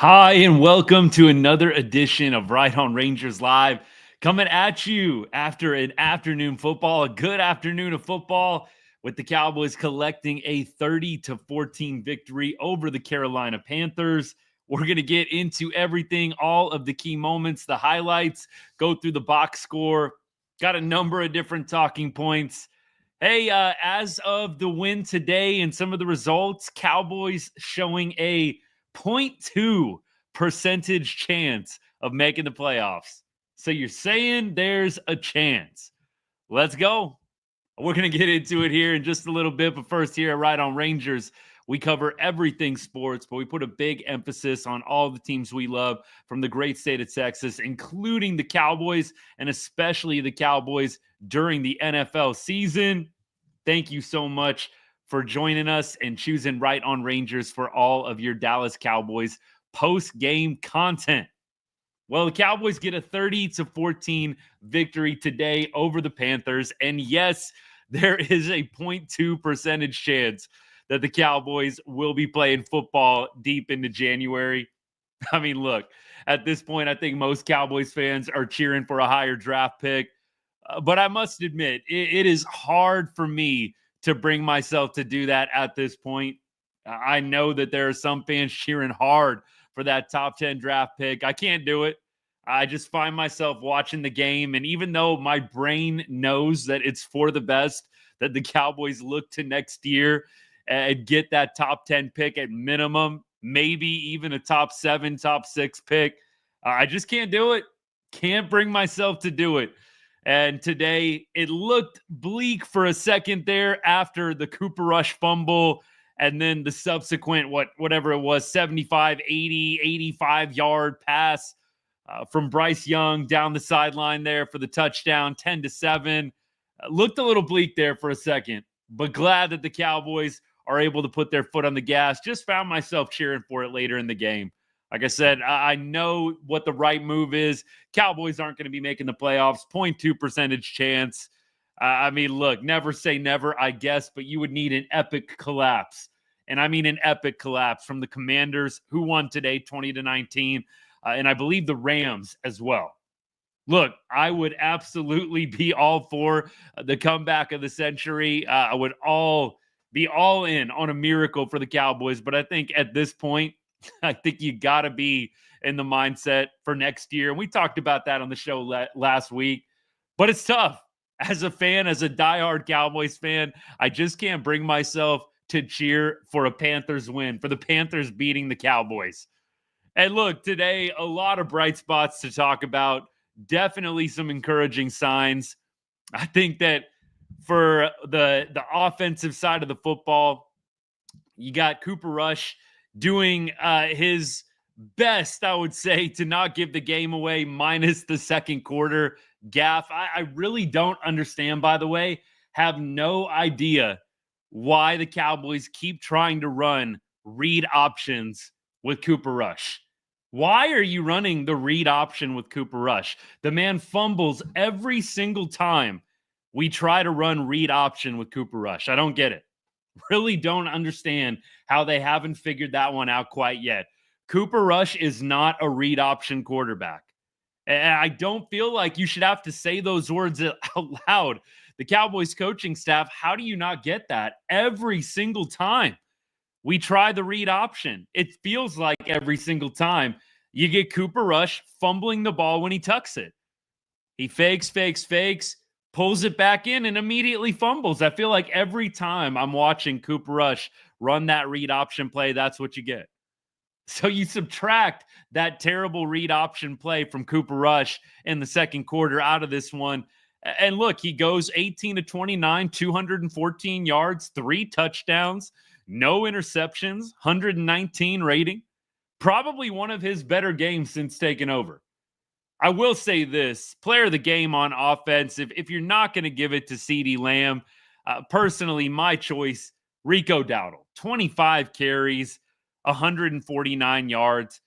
Hi, and welcome to another edition of Right on Rangers Live, coming at you after an afternoon football, a good afternoon of football, with the Cowboys collecting a 30-14 victory over the Carolina Panthers. We're going to get into everything, all of the key moments, the highlights, go through the box score, got a number of different talking points. Hey, as of the win today and some of the results, Cowboys showing a 0.2% chance of making the playoffs. So you're saying there's a chance. Let's go. We're going to get into it here in just a little bit. But first, here at Right on Rangers, we cover everything sports, but we put a big emphasis on all the teams we love from the great state of Texas, including the Cowboys and especially the Cowboys during the NFL season. Thank you so much for joining us and choosing Right on Rangers for all of your Dallas Cowboys post-game content. Well, the Cowboys get a 30-14 victory today over the Panthers. And yes, there is a 0.2% chance that the Cowboys will be playing football deep into January. I mean, look, at this point, I think most Cowboys fans are cheering for a higher draft pick. But I must admit, it is hard for me to bring myself to do that at this point. I know that there are some fans cheering hard for that top 10 draft pick. I can't do it. I just find myself watching the game. And even though my brain knows that it's for the best, that the Cowboys look to next year and get that top 10 pick at minimum, maybe even a top 7, top 6 pick, I just can't do it. Can't bring myself to do it. And today it looked bleak for a second there after the Cooper Rush fumble and then the subsequent, whatever it was, 75, 80, 85-yard pass from Bryce Young down the sideline there for the touchdown, 10-7. Looked a little bleak there for a second, but glad that the Cowboys are able to put their foot on the gas. Just found myself cheering for it later in the game. Like I said, I know what the right move is. Cowboys aren't going to be making the playoffs. 0.2% chance. I mean, look, never say never, I guess, but you would need an epic collapse. And I mean an epic collapse from the Commanders, who won today 20-19, and I believe the Rams as well. Look, I would absolutely be all for the comeback of the century. I would be all in on a miracle for the Cowboys, but I think at this point, I think you got to be in the mindset for next year. And we talked about that on the show last week, but it's tough. As a fan, as a diehard Cowboys fan, I just can't bring myself to cheer for a Panthers win, for the Panthers beating the Cowboys. And look, today, a lot of bright spots to talk about. Definitely some encouraging signs. I think that for the offensive side of the football, you got Cooper Rush doing his best, I would say, to not give the game away, minus the second quarter gaff. I really don't understand, by the way, have no idea why the Cowboys keep trying to run read options with Cooper Rush. Why are you running the read option with Cooper Rush? The man fumbles every single time we try to run read option with Cooper Rush. I don't get it. Really don't understand how they haven't figured that one out quite yet. Cooper Rush is not a read option quarterback. And I don't feel like you should have to say those words out loud. The Cowboys coaching staff, how do you not get that every single time we try the read option? It feels like every single time you get Cooper Rush fumbling the ball when he tucks it. He fakes, pulls it back in, and immediately fumbles. I feel like every time I'm watching Cooper Rush run that read option play, that's what you get. So you subtract that terrible read option play from Cooper Rush in the second quarter out of this one. And look, he goes 18-29, 214 yards, 3 touchdowns, no interceptions, 119 rating. Probably one of his better games since taking over. I will say this, player of the game on offense, if you're not going to give it to CeeDee Lamb, personally, my choice, Rico Dowdle, 25 carries, 149 yards.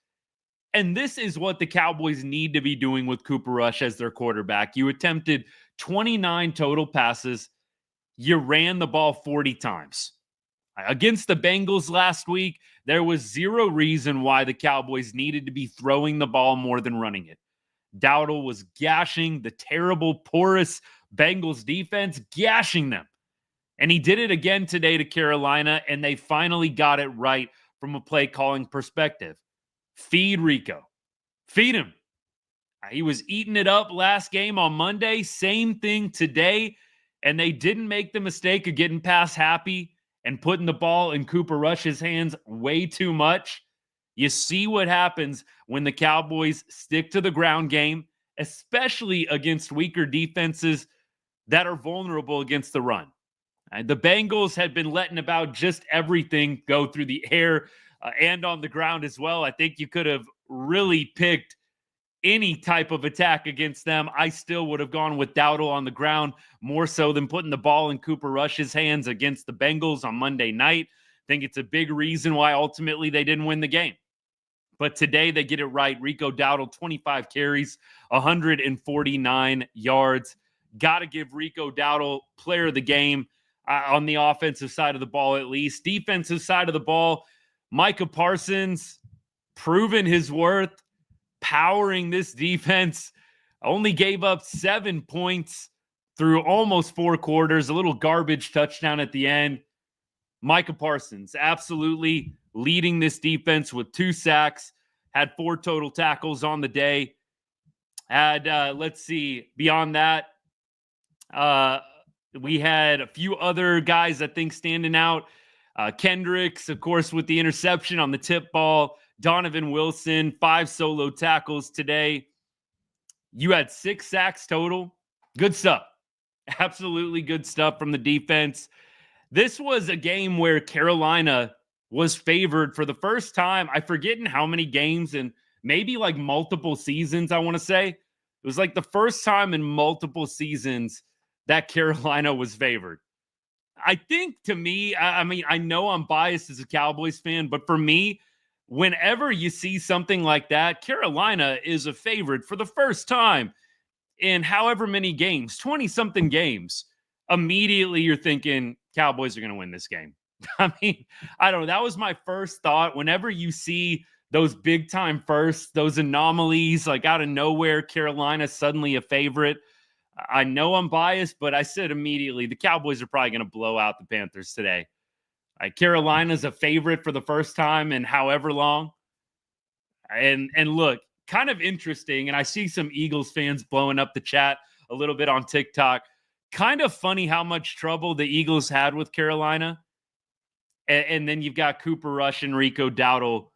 And this is what the Cowboys need to be doing with Cooper Rush as their quarterback. You attempted 29 total passes. You ran the ball 40 times. Against the Bengals last week, there was zero reason why the Cowboys needed to be throwing the ball more than running it. Dowdle was gashing the terrible, porous Bengals defense, gashing them. And he did it again today to Carolina, and they finally got it right from a play calling perspective. Feed Rico. Feed him. He was eating it up last game on Monday. Same thing today. And they didn't make the mistake of getting past Happy and putting the ball in Cooper Rush's hands way too much. You see what happens when the Cowboys stick to the ground game, especially against weaker defenses that are vulnerable against the run. The Bengals had been letting about just everything go through the air and on the ground as well. I think you could have really picked any type of attack against them. I still would have gone with Dowdle on the ground more so than putting the ball in Cooper Rush's hands against the Bengals on Monday night. I think it's a big reason why ultimately they didn't win the game. But today they get it right. Rico Dowdle, 25 carries, 149 yards. Got to give Rico Dowdle player of the game on the offensive side of the ball at least. Defensive side of the ball, Micah Parsons proven his worth, powering this defense. Only gave up 7 points through almost 4 quarters. A little garbage touchdown at the end. Micah Parsons absolutely leading this defense with 2 sacks. Had 4 total tackles on the day. Had, beyond that, we had a few other guys, I think, standing out. Kendricks, of course, with the interception on the tip ball. Donovan Wilson, 5 solo tackles today. You had 6 sacks total. Good stuff. Absolutely good stuff from the defense. This was a game where Carolina was favored for the first time. I forget in how many games, and maybe like multiple seasons, I want to say. It was like the first time in multiple seasons that Carolina was favored. I think, to me, I mean, I know I'm biased as a Cowboys fan, but for me, whenever you see something like that, Carolina is a favorite for the first time in however many games, 20-something games. Immediately you're thinking Cowboys are going to win this game. I mean, I don't know. That was my first thought. Whenever you see those big time firsts, those anomalies, like out of nowhere, Carolina suddenly a favorite. I know I'm biased, but I said immediately the Cowboys are probably going to blow out the Panthers today. Carolina's a favorite for the first time in however long. And look, kind of interesting. And I see some Eagles fans blowing up the chat a little bit on TikTok. Kind of funny how much trouble the Eagles had with Carolina. And then you've got Cooper Rush and Rico Dowdle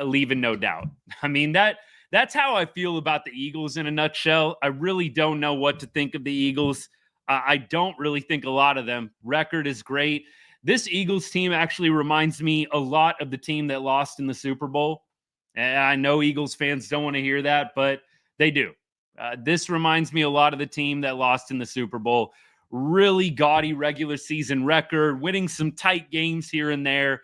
leaving no doubt. I mean, that's how I feel about the Eagles in a nutshell. I really don't know what to think of the Eagles. I don't really think a lot of them. Record is great. This Eagles team actually reminds me a lot of the team that lost in the Super Bowl. And I know Eagles fans don't want to hear that, but they do. This reminds me a lot of the team that lost in the Super Bowl. Really gaudy regular season record, winning some tight games here and there,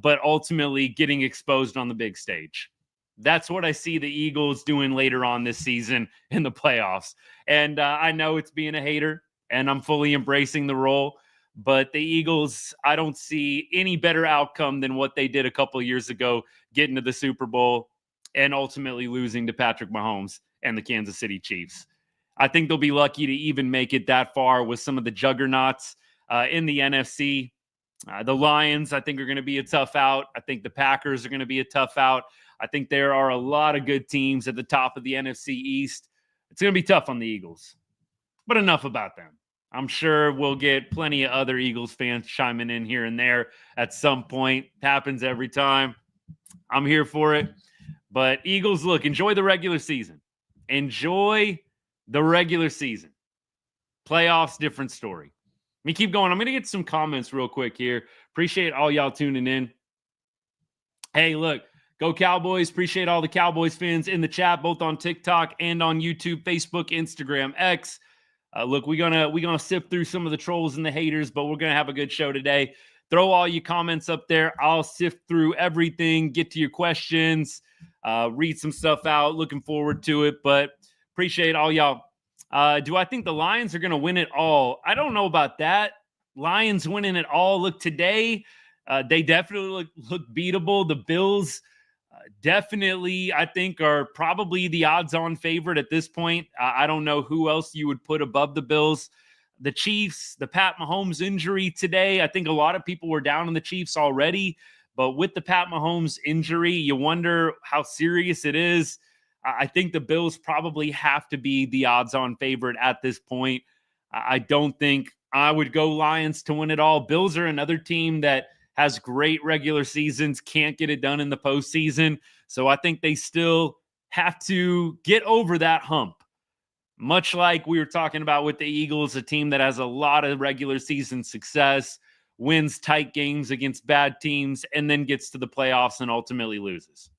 but ultimately getting exposed on the big stage. That's what I see the Eagles doing later on this season in the playoffs. And I know it's being a hater, and I'm fully embracing the role. But the Eagles, I don't see any better outcome than what they did a couple of years ago, getting to the Super Bowl and ultimately losing to Patrick Mahomes and the Kansas City Chiefs. I think they'll be lucky to even make it that far with some of the juggernauts in the NFC. The Lions, I think, are going to be a tough out. I think the Packers are going to be a tough out. I think there are a lot of good teams at the top of the NFC East. It's going to be tough on the Eagles. But enough about them. I'm sure we'll get plenty of other Eagles fans chiming in here and there at some point. It happens every time. I'm here for it. But Eagles, look, enjoy the regular season. Enjoy the regular season. Playoffs, different story. Let me keep going. I'm going to get some comments real quick here. Appreciate all y'all tuning in. Hey, look, go Cowboys. Appreciate all the Cowboys fans in the chat, both on TikTok and on YouTube, Facebook, Instagram, X. Look, we're gonna sift through some of the trolls and the haters, but we're gonna have a good show today. Throw all your comments up there. I'll sift through everything, get to your questions, read some stuff out. Looking forward to it, but appreciate all y'all. Do I think the Lions are gonna win it all? I don't know about that. Lions winning it all. Look, today They definitely look beatable. The Bills definitely, I think, are probably the odds-on favorite at this point. I don't know who else you would put above the Bills. The Chiefs, the Pat Mahomes injury today, I think a lot of people were down on the Chiefs already, but with the Pat Mahomes injury, you wonder how serious it is. I think the Bills probably have to be the odds-on favorite at this point. I don't think I would go Lions to win it all. Bills are another team that has great regular seasons, can't get it done in the postseason. So I think they still have to get over that hump. Much like we were talking about with the Eagles, a team that has a lot of regular season success, wins tight games against bad teams, and then gets to the playoffs and ultimately loses.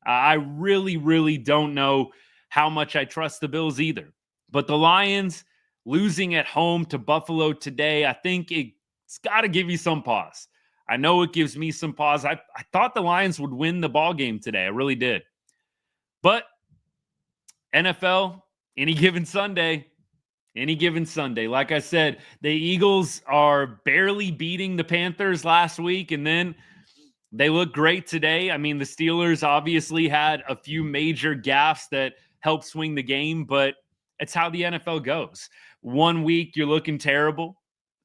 I really, really don't know how much I trust the Bills either. But the Lions losing at home to Buffalo today, I think it's got to give you some pause. I know it gives me some pause. I thought the Lions would win the ball game today. I really did. But NFL, any given Sunday, like I said, the Eagles are barely beating the Panthers last week, and then they look great today. I mean, the Steelers obviously had a few major gaffes that helped swing the game, but it's how the NFL goes. One week, you're looking terrible.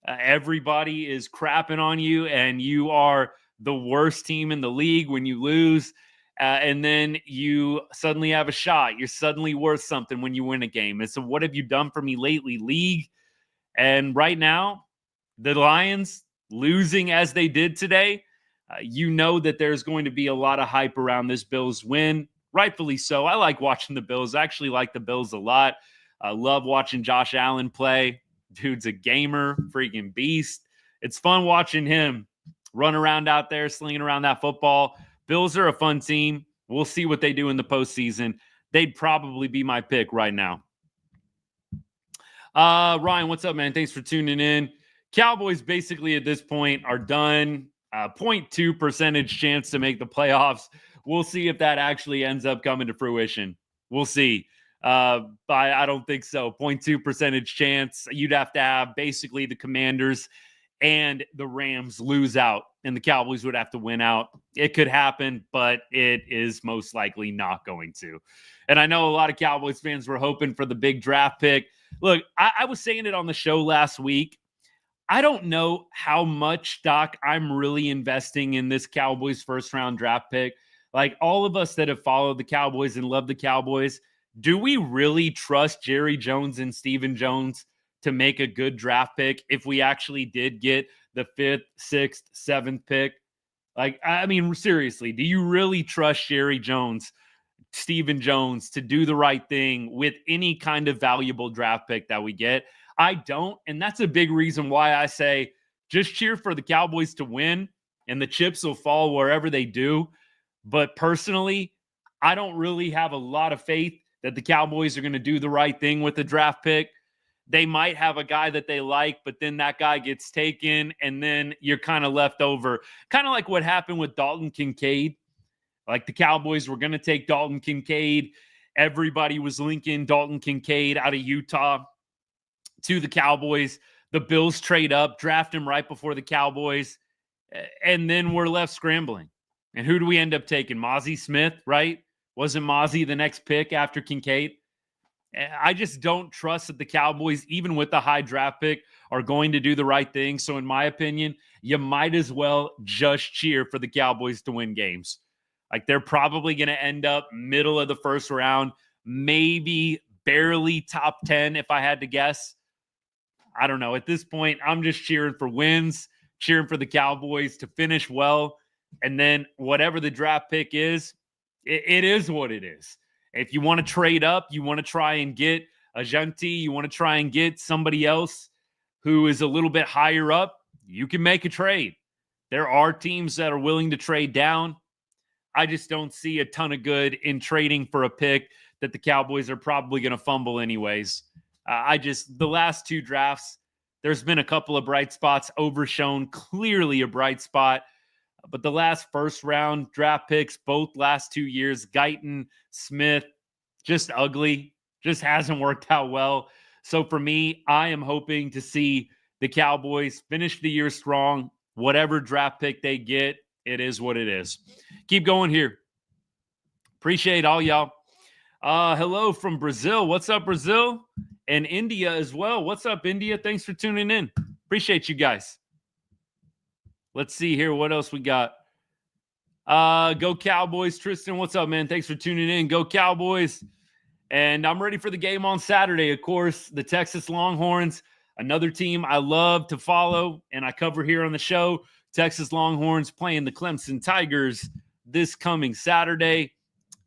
Everybody is crapping on you, and you are the worst team in the league when you lose. And then you suddenly have a shot. You're suddenly worth something when you win a game. And so what have you done for me lately, league? And right now, the Lions losing as they did today, you know that there's going to be a lot of hype around this Bills win. Rightfully so. I like watching the Bills. I actually like the Bills a lot. I love watching Josh Allen play. Dude's a gamer, freaking beast. It's fun watching him run around out there, slinging around that football. Bills are a fun team. We'll see what they do in the postseason. They'd probably be my pick right now. Ryan, what's up, man? Thanks for tuning in. Cowboys basically at this point are done. 0.2 percentage chance to make the playoffs. We'll see if that actually ends up coming to fruition. We'll see. I don't think so. 0.2 percentage chance. You'd have to have basically the Commanders and the Rams lose out, and the Cowboys would have to win out. It could happen, but it is most likely not going to. And I know a lot of Cowboys fans were hoping for the big draft pick. Look, I was saying it on the show last week. I don't know how much stock I'm really investing in this Cowboys first-round draft pick. Like, all of us that have followed the Cowboys and love the Cowboys, do we really trust Jerry Jones and Stephen Jones to make a good draft pick if we actually did get the 5th, 6th, 7th pick? Like, I mean, seriously, do you really trust Jerry Jones, Stephen Jones to do the right thing with any kind of valuable draft pick that we get? I don't, and that's a big reason why I say just cheer for the Cowboys to win, and the chips will fall wherever they do. But personally, I don't really have a lot of faith that the Cowboys are going to do the right thing with the draft pick. They might have a guy that they like, but then that guy gets taken, and then you're kind of left over. Kind of like what happened with Dalton Kincaid. Like, the Cowboys were going to take Dalton Kincaid. Everybody was linking Dalton Kincaid out of Utah to the Cowboys. The Bills trade up, draft him right before the Cowboys, and then we're left scrambling. And who do we end up taking? Mozzie Smith, right? Wasn't Mozzie the next pick after Kincaid? I just don't trust that the Cowboys, even with the high draft pick, are going to do the right thing. So in my opinion, you might as well just cheer for the Cowboys to win games. Like, they're probably going to end up middle of the first round, maybe barely top 10 if I had to guess. I don't know. At this point, I'm just cheering for wins, cheering for the Cowboys to finish well. And then whatever the draft pick is, it is what it is. If you want to trade up, you want to try and get a Genty, you want to try and get somebody else who is a little bit higher up, you can make a trade. There are teams that are willing to trade down. I just don't see a ton of good in trading for a pick that the Cowboys are probably going to fumble anyways. The last two drafts, there's been a couple of bright spots. Overshown, clearly a bright spot. But the last first round draft picks, both last 2 years, Guyton, Smith, just ugly, just hasn't worked out well. So for me, I am hoping to see the Cowboys finish the year strong, whatever draft pick they get, it is what it is. Keep going here. Appreciate all y'all. Hello from Brazil. What's up, Brazil? And India as well. What's up, India? Thanks for tuning in. Appreciate you guys. Let's see here. What else we got? Go Cowboys. Tristan, what's up, man? Thanks for tuning in. Go Cowboys. And I'm ready for the game on Saturday, of course. The Texas Longhorns, another team I love to follow and I cover here on the show. Texas Longhorns playing the Clemson Tigers this coming Saturday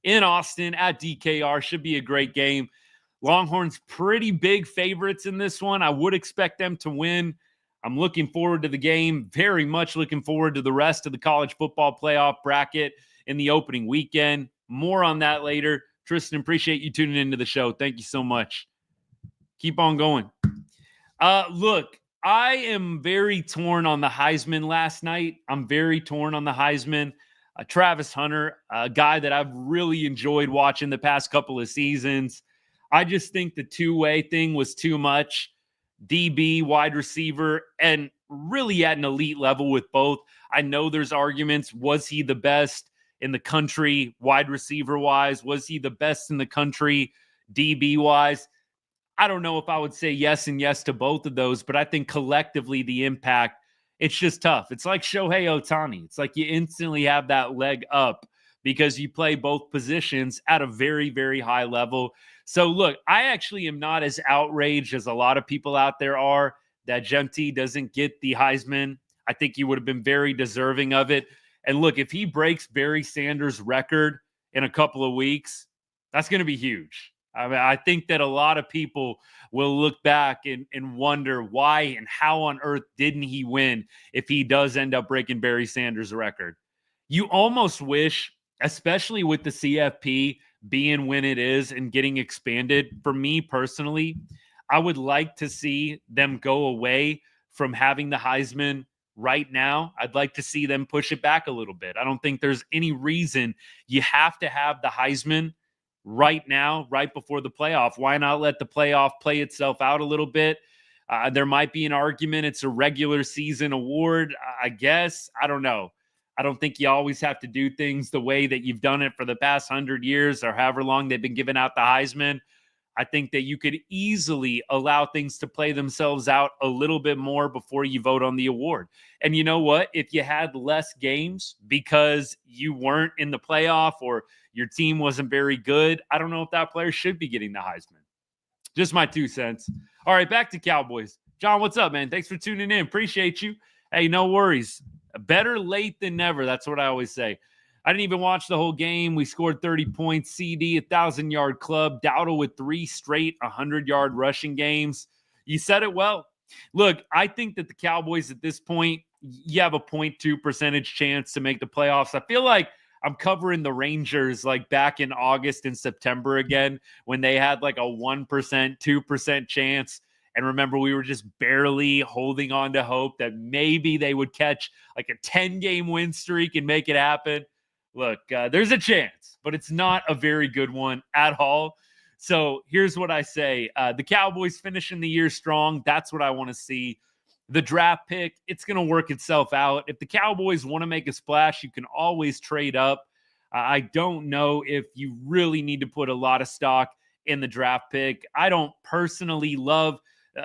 in Austin at DKR. Should be a great game. Longhorns pretty big favorites in this one. I would expect them to win. I'm looking forward to the game. Very much looking forward to the rest of the college football playoff bracket in the opening weekend. More on that later. Tristan, appreciate you tuning into the show. Thank you so much. Keep on going. Look, I am very torn on the Heisman last night. I'm very torn on the Heisman. Travis Hunter, a guy that I've really enjoyed watching the past couple of seasons. I just think the two-way thing was too much. DB, wide receiver, and really at an elite level with both. I know there's arguments. Was he the best in the country wide receiver-wise? Was he the best in the country DB-wise? I don't know if I would say yes and yes to both of those, but I think collectively the impact, it's just tough. It's like Shohei Ohtani. It's like you instantly have that leg up because you play both positions at a very, very high level. So look, I actually am not as outraged as a lot of people out there are that Genty doesn't get the Heisman. I think he would have been very deserving of it. And look, if he breaks Barry Sanders' record in a couple of weeks, that's going to be huge. I mean, I think that a lot of people will look back and wonder why and how on earth didn't he win if he does end up breaking Barry Sanders' record. You almost wish, especially with the CFP being when it is and getting expanded, for me personally, I would like to see them go away from having the Heisman right now. I'd like to see them push it back a little bit. I don't think there's any reason you have to have the Heisman right now, right before the playoff. Why not let the playoff play itself out a little bit? There might be an argument it's a regular season award, I guess. I don't know. I don't think you always have to do things the way that you've done it for the past 100 years or however long they've been giving out the Heisman. I think that you could easily allow things to play themselves out a little bit more before you vote on the award. And you know what? If you had less games because you weren't in the playoff or your team wasn't very good, I don't know if that player should be getting the Heisman. Just my 2 cents. All right, back to Cowboys. John, what's up, man? Thanks for tuning in. Appreciate you. Hey, no worries. Better late than never. That's what I always say. I didn't even watch the whole game. We scored 30 points. CD, 1,000-yard club. Dowdle with 3 straight 100-yard rushing games. You said it well. Look, I think that the Cowboys at this point, you have a 0.2% chance to make the playoffs. I feel like I'm covering the Rangers like back in August and September again when they had like a 1%, 2% chance. And remember, we were just barely holding on to hope that maybe they would catch like a 10-game win streak and make it happen. Look, there's a chance, but it's not a very good one at all. So here's what I say. The Cowboys finishing the year strong. That's what I want to see. The draft pick, it's going to work itself out. If the Cowboys want to make a splash, you can always trade up. I don't know if you really need to put a lot of stock in the draft pick. I don't personally love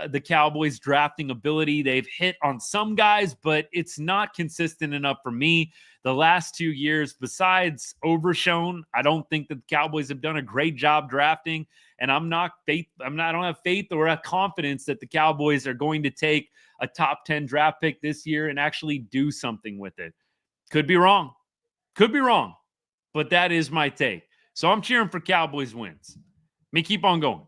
the Cowboys' drafting ability. They've hit on some guys, but it's not consistent enough for me. The last 2 years, besides Overshown, I don't think that the Cowboys have done a great job drafting, and I don't have faith or confidence that the Cowboys are going to take a top 10 draft pick this year and actually do something with it. Could be wrong, but that is my take. So I'm cheering for Cowboys wins. Let me keep on going.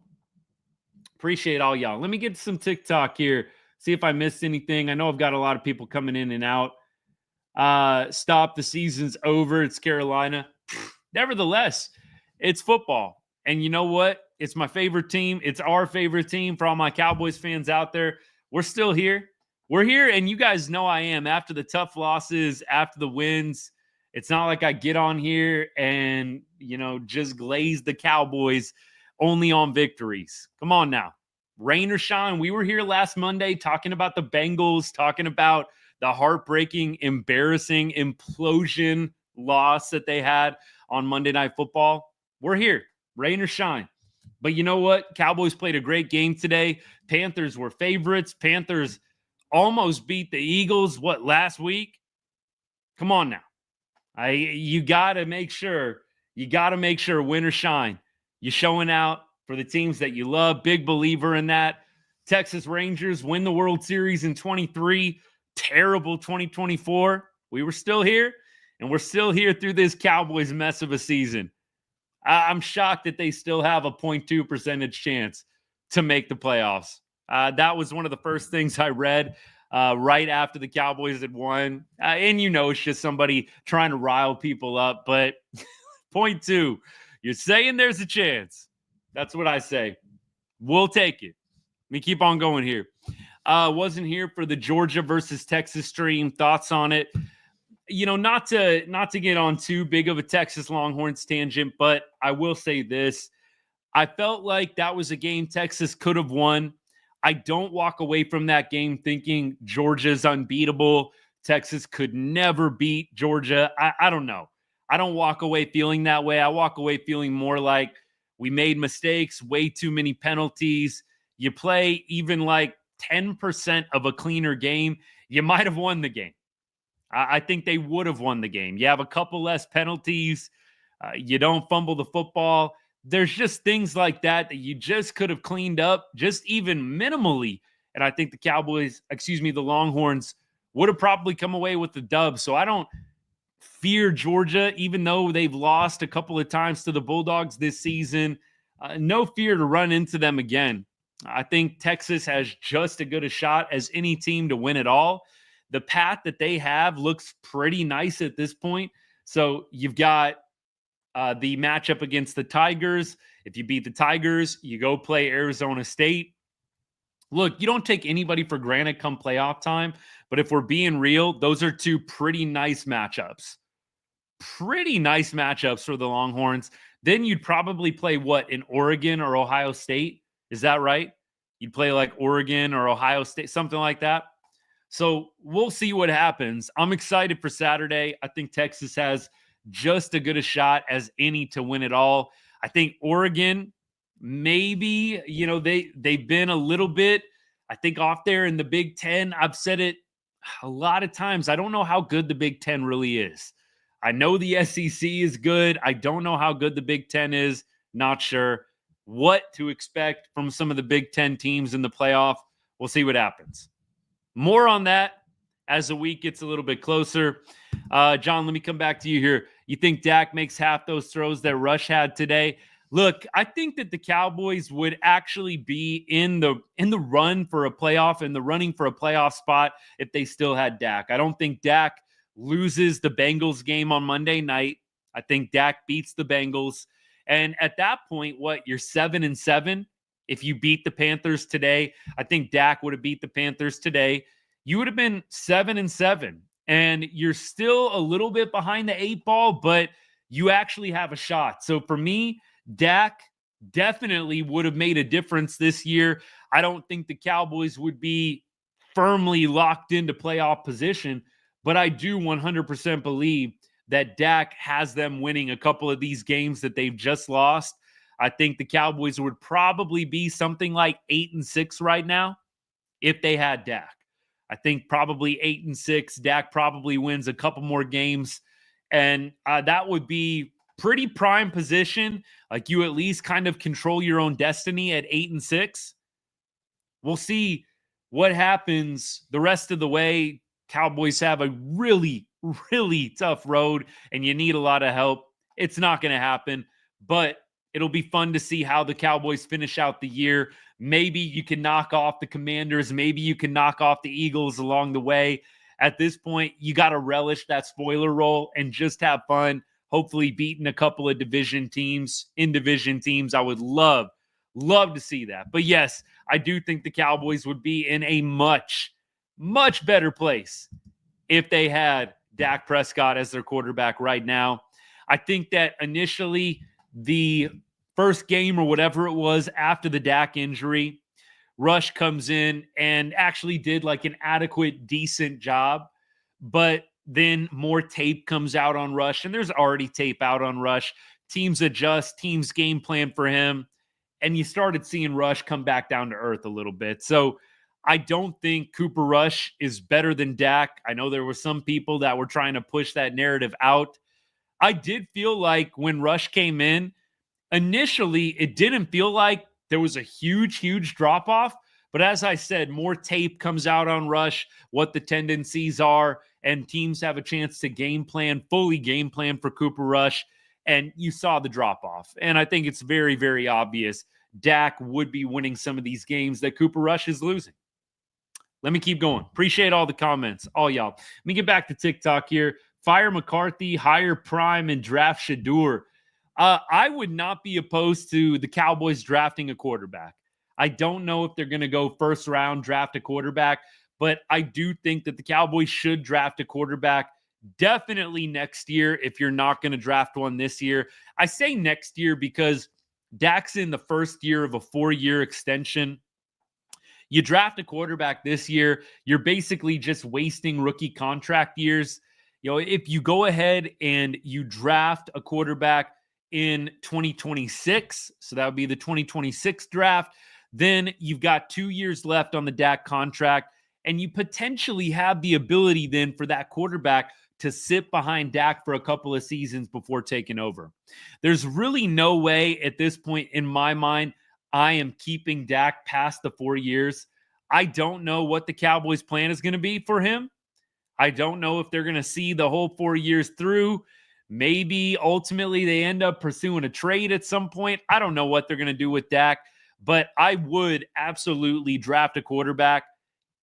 Appreciate all y'all. Let me get some TikTok here. See if I missed anything. I know I've got a lot of people coming in and out. Stop. The season's over. It's Carolina. Nevertheless, it's football. And you know what? It's my favorite team. It's our favorite team. For all my Cowboys fans out there, we're still here. We're here, and you guys know I am. After the tough losses, after the wins, it's not like I get on here and, just glaze the Cowboys only on victories. Come on now. Rain or shine, we were here last Monday talking about the Bengals, talking about the heartbreaking, embarrassing implosion loss that they had on Monday Night Football. We're here, rain or shine. But you know what? Cowboys played a great game today. Panthers were favorites. Panthers almost beat the Eagles, last week? Come on now. You got to make sure, win or shine. You're showing out for the teams that you love. Big believer in that. Texas Rangers win the World Series in 23. Terrible 2024. We were still here, and we're still here through this Cowboys mess of a season. I'm shocked that they still have a 0.2% chance to make the playoffs. That was one of the first things I read right after the Cowboys had won. And it's just somebody trying to rile people up. But 0.2, you're saying there's a chance. That's what I say. We'll take it. Let me keep on going here. Wasn't here for the Georgia versus Texas stream. Thoughts on it? Not to get on too big of a Texas Longhorns tangent, but I will say this. I felt like that was a game Texas could have won. I don't walk away from that game thinking Georgia's unbeatable. Texas could never beat Georgia. I don't know. I don't walk away feeling that way. I walk away feeling more like we made mistakes, way too many penalties. You play even like 10% of a cleaner game, you might have won the game. I think they would have won the game. You have a couple less penalties. You don't fumble the football. There's just things like that you just could have cleaned up just even minimally. And I think the Longhorns would have probably come away with the dub. So I don't fear Georgia, even though they've lost a couple of times to the Bulldogs this season. No fear to run into them again. I think Texas has just as good a shot as any team to win it all. The path that they have looks pretty nice at this point. So you've got the matchup against the Tigers. If you beat the Tigers, you go play Arizona State. Look, you don't take anybody for granted come playoff time, but if we're being real, those are two pretty nice matchups. Pretty nice matchups for the Longhorns. Then you'd probably play in Oregon or Ohio State? Is that right? You'd play like Oregon or Ohio State, something like that. So we'll see what happens. I'm excited for Saturday. I think Texas has just as good a shot as any to win it all. I think Oregon, maybe, they've been a little bit, I think, off there in the Big Ten. I've said it a lot of times. I don't know how good the Big Ten really is. I know the SEC is good. I don't know how good the Big Ten is. Not sure what to expect from some of the Big Ten teams in the playoff. We'll see what happens. More on that as the week gets a little bit closer. John, let me come back to you here. You think Dak makes half those throws that Rush had today? Look, I think that the Cowboys would actually be in the run for a playoff, in the running for a playoff spot if they still had Dak. I don't think Dak loses the Bengals game on Monday night. I think Dak beats the Bengals. And at that point, you're 7-7. If you beat the Panthers today, I think Dak would have beat the Panthers today. You would have been 7-7. And you're still a little bit behind the 8 ball, but you actually have a shot. So for me, Dak definitely would have made a difference this year. I don't think the Cowboys would be firmly locked into playoff position, but I do 100% believe that Dak has them winning a couple of these games that they've just lost. I think the Cowboys would probably be something like 8-6 right now if they had Dak. I think probably 8-6. Dak probably wins a couple more games, and that would be pretty prime position. Like, you at least kind of control your own destiny at 8-6. We'll see what happens the rest of the way. Cowboys have a really, really tough road, and you need a lot of help. It's not going to happen, but it'll be fun to see how the Cowboys finish out the year. Maybe you can knock off the Commanders. Maybe you can knock off the Eagles along the way. At this point, you got to relish that spoiler role and just have fun. Hopefully beating a couple of division teams. I would love to see that. But yes, I do think the Cowboys would be in a much, much better place if they had Dak Prescott as their quarterback right now. I think that initially the first game or whatever it was after the Dak injury, Rush comes in and actually did like an adequate, decent job, but then more tape comes out on Rush, and there's already tape out on Rush. Teams adjust, teams game plan for him, and you started seeing Rush come back down to earth a little bit. So I don't think Cooper Rush is better than Dak. I know there were some people that were trying to push that narrative out. I did feel like when Rush came in, initially, it didn't feel like there was a huge drop off. But as I said, more tape comes out on Rush, what the tendencies are, and teams have a chance to fully game plan for Cooper Rush. And you saw the drop off. And I think it's very, very obvious Dak would be winning some of these games that Cooper Rush is losing. Let me keep going. Appreciate all the comments, all y'all. Let me get back to TikTok here. Fire McCarthy, hire Prime, and draft Shadur. I would not be opposed to the Cowboys drafting a quarterback. I don't know if they're going to go first round, draft a quarterback, but I do think that the Cowboys should draft a quarterback definitely next year if you're not going to draft one this year. I say next year because Dak's in the first year of a 4-year extension. You draft a quarterback this year, you're basically just wasting rookie contract years. You know, if you go ahead and you draft a quarterback in 2026, so that would be the 2026 draft, then you've got 2 years left on the Dak contract, and you potentially have the ability then for that quarterback to sit behind Dak for a couple of seasons before taking over. There's really no way at this point in my mind I am keeping Dak past the 4 years. I don't know what the Cowboys' plan is going to be for him. I don't know if they're going to see the whole 4 years through. Maybe ultimately they end up pursuing a trade at some point. I don't know what they're going to do with Dak, but I would absolutely draft a quarterback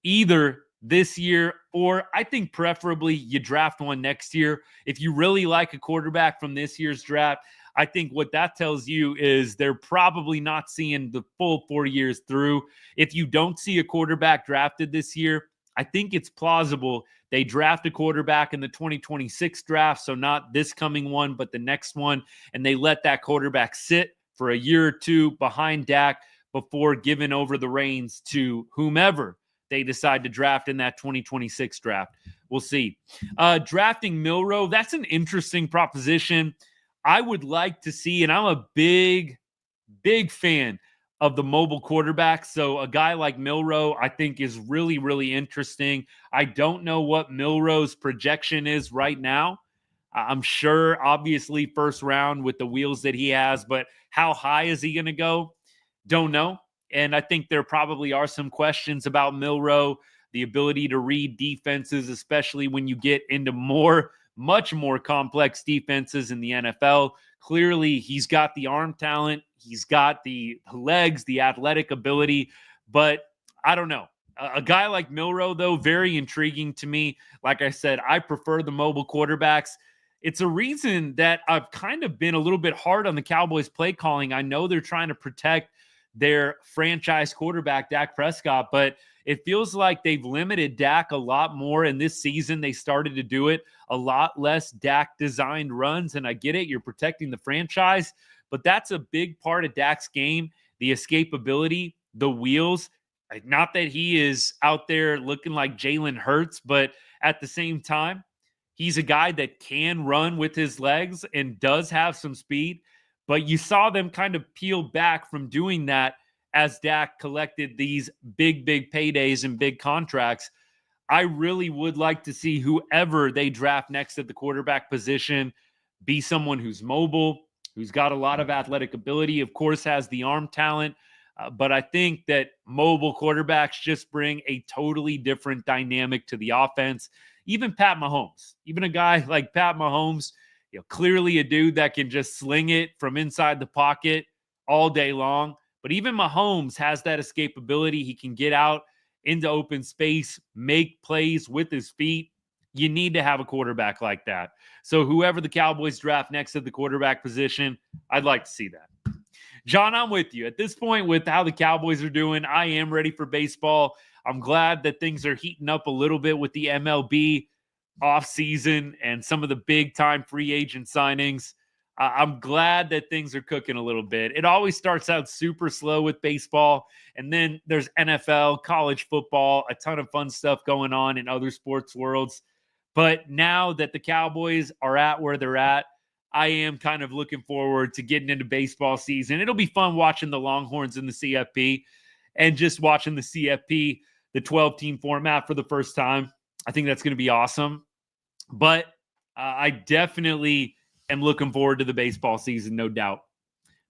either this year or I think preferably you draft one next year. If you really like a quarterback from this year's draft, I think what that tells you is they're probably not seeing the full 4 years through. If you don't see a quarterback drafted this year, I think it's plausible they draft a quarterback in the 2026 draft, so not this coming one, but the next one, and they let that quarterback sit for a year or two behind Dak before giving over the reins to whomever they decide to draft in that 2026 draft. We'll see. Drafting Milroe, that's an interesting proposition. I would like to see, and I'm a big fan of the mobile quarterback. So a guy like Milroe, I think, is really, really interesting. I don't know what Milroe's projection is right now. I'm sure, obviously, first round with the wheels that he has, but how high is he going to go? Don't know. And I think there probably are some questions about Milroe, the ability to read defenses, especially when you get into much more complex defenses in the NFL. Clearly, he's got the arm talent. He's got the legs, the athletic ability, but I don't know. A guy like Milroe, though, very intriguing to me. Like I said, I prefer the mobile quarterbacks. It's a reason that I've kind of been a little bit hard on the Cowboys play calling. I know they're trying to protect their franchise quarterback, Dak Prescott, but it feels like they've limited Dak a lot more. And this season, they started to do it a lot less Dak designed runs. And I get it. You're protecting the franchise, but that's a big part of Dak's game, the escapability, the wheels. Not that he is out there looking like Jalen Hurts, but at the same time, he's a guy that can run with his legs and does have some speed. But you saw them kind of peel back from doing that as Dak collected these big paydays and big contracts. I really would like to see whoever they draft next at the quarterback position be someone who's mobile, who's got a lot of athletic ability, of course, has the arm talent. But I think that mobile quarterbacks just bring a totally different dynamic to the offense. Even Pat Mahomes, even a guy like Pat Mahomes, clearly a dude that can just sling it from inside the pocket all day long. But even Mahomes has that escapability. He can get out into open space, make plays with his feet. You need to have a quarterback like that. So whoever the Cowboys draft next at the quarterback position, I'd like to see that. John, I'm with you. At this point, with how the Cowboys are doing, I am ready for baseball. I'm glad that things are heating up a little bit with the MLB offseason and some of the big-time free agent signings. I'm glad that things are cooking a little bit. It always starts out super slow with baseball, and then there's NFL, college football, a ton of fun stuff going on in other sports worlds. But now that the Cowboys are at where they're at, I am kind of looking forward to getting into baseball season. It'll be fun watching the Longhorns in the CFP and just watching the CFP, the 12-team format for the first time. I think that's going to be awesome. But I definitely am looking forward to the baseball season, no doubt.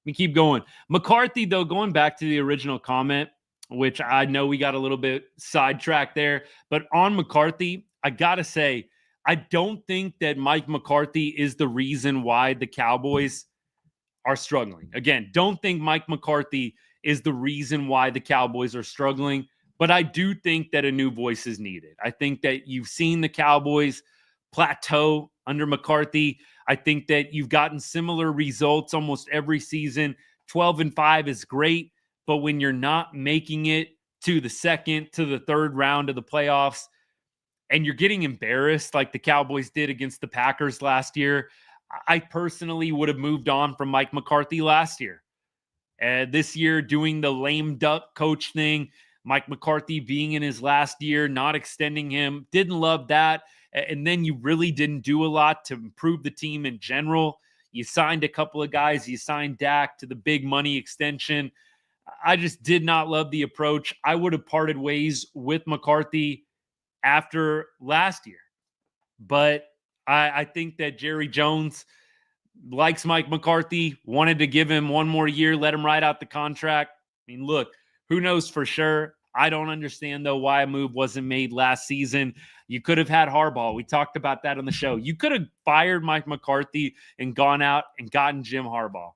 We keep going. McCarthy, though, going back to the original comment, which I know we got a little bit sidetracked there, but on McCarthy, I got to say, I don't think that Mike McCarthy is the reason why the Cowboys are struggling. Again, don't think Mike McCarthy is the reason why the Cowboys are struggling, but I do think that a new voice is needed. I think that you've seen the Cowboys plateau under McCarthy. I think that you've gotten similar results almost every season. 12-5 is great, but when you're not making it to the second, to the third round of the playoffs, and you're getting embarrassed like the Cowboys did against the Packers last year, I personally would have moved on from Mike McCarthy last year. This year, doing the lame duck coach thing, Mike McCarthy being in his last year, not extending him, didn't love that. And then you really didn't do a lot to improve the team in general. You signed a couple of guys. You signed Dak to the big money extension. I just did not love the approach. I would have parted ways with McCarthy after last year. But I think that Jerry Jones likes Mike McCarthy, wanted to give him one more year, let him ride out the contract. I mean, look, who knows for sure? I don't understand, though, why a move wasn't made last season. You could have had Harbaugh. We talked about that on the show. You could have fired Mike McCarthy and gone out and gotten Jim Harbaugh.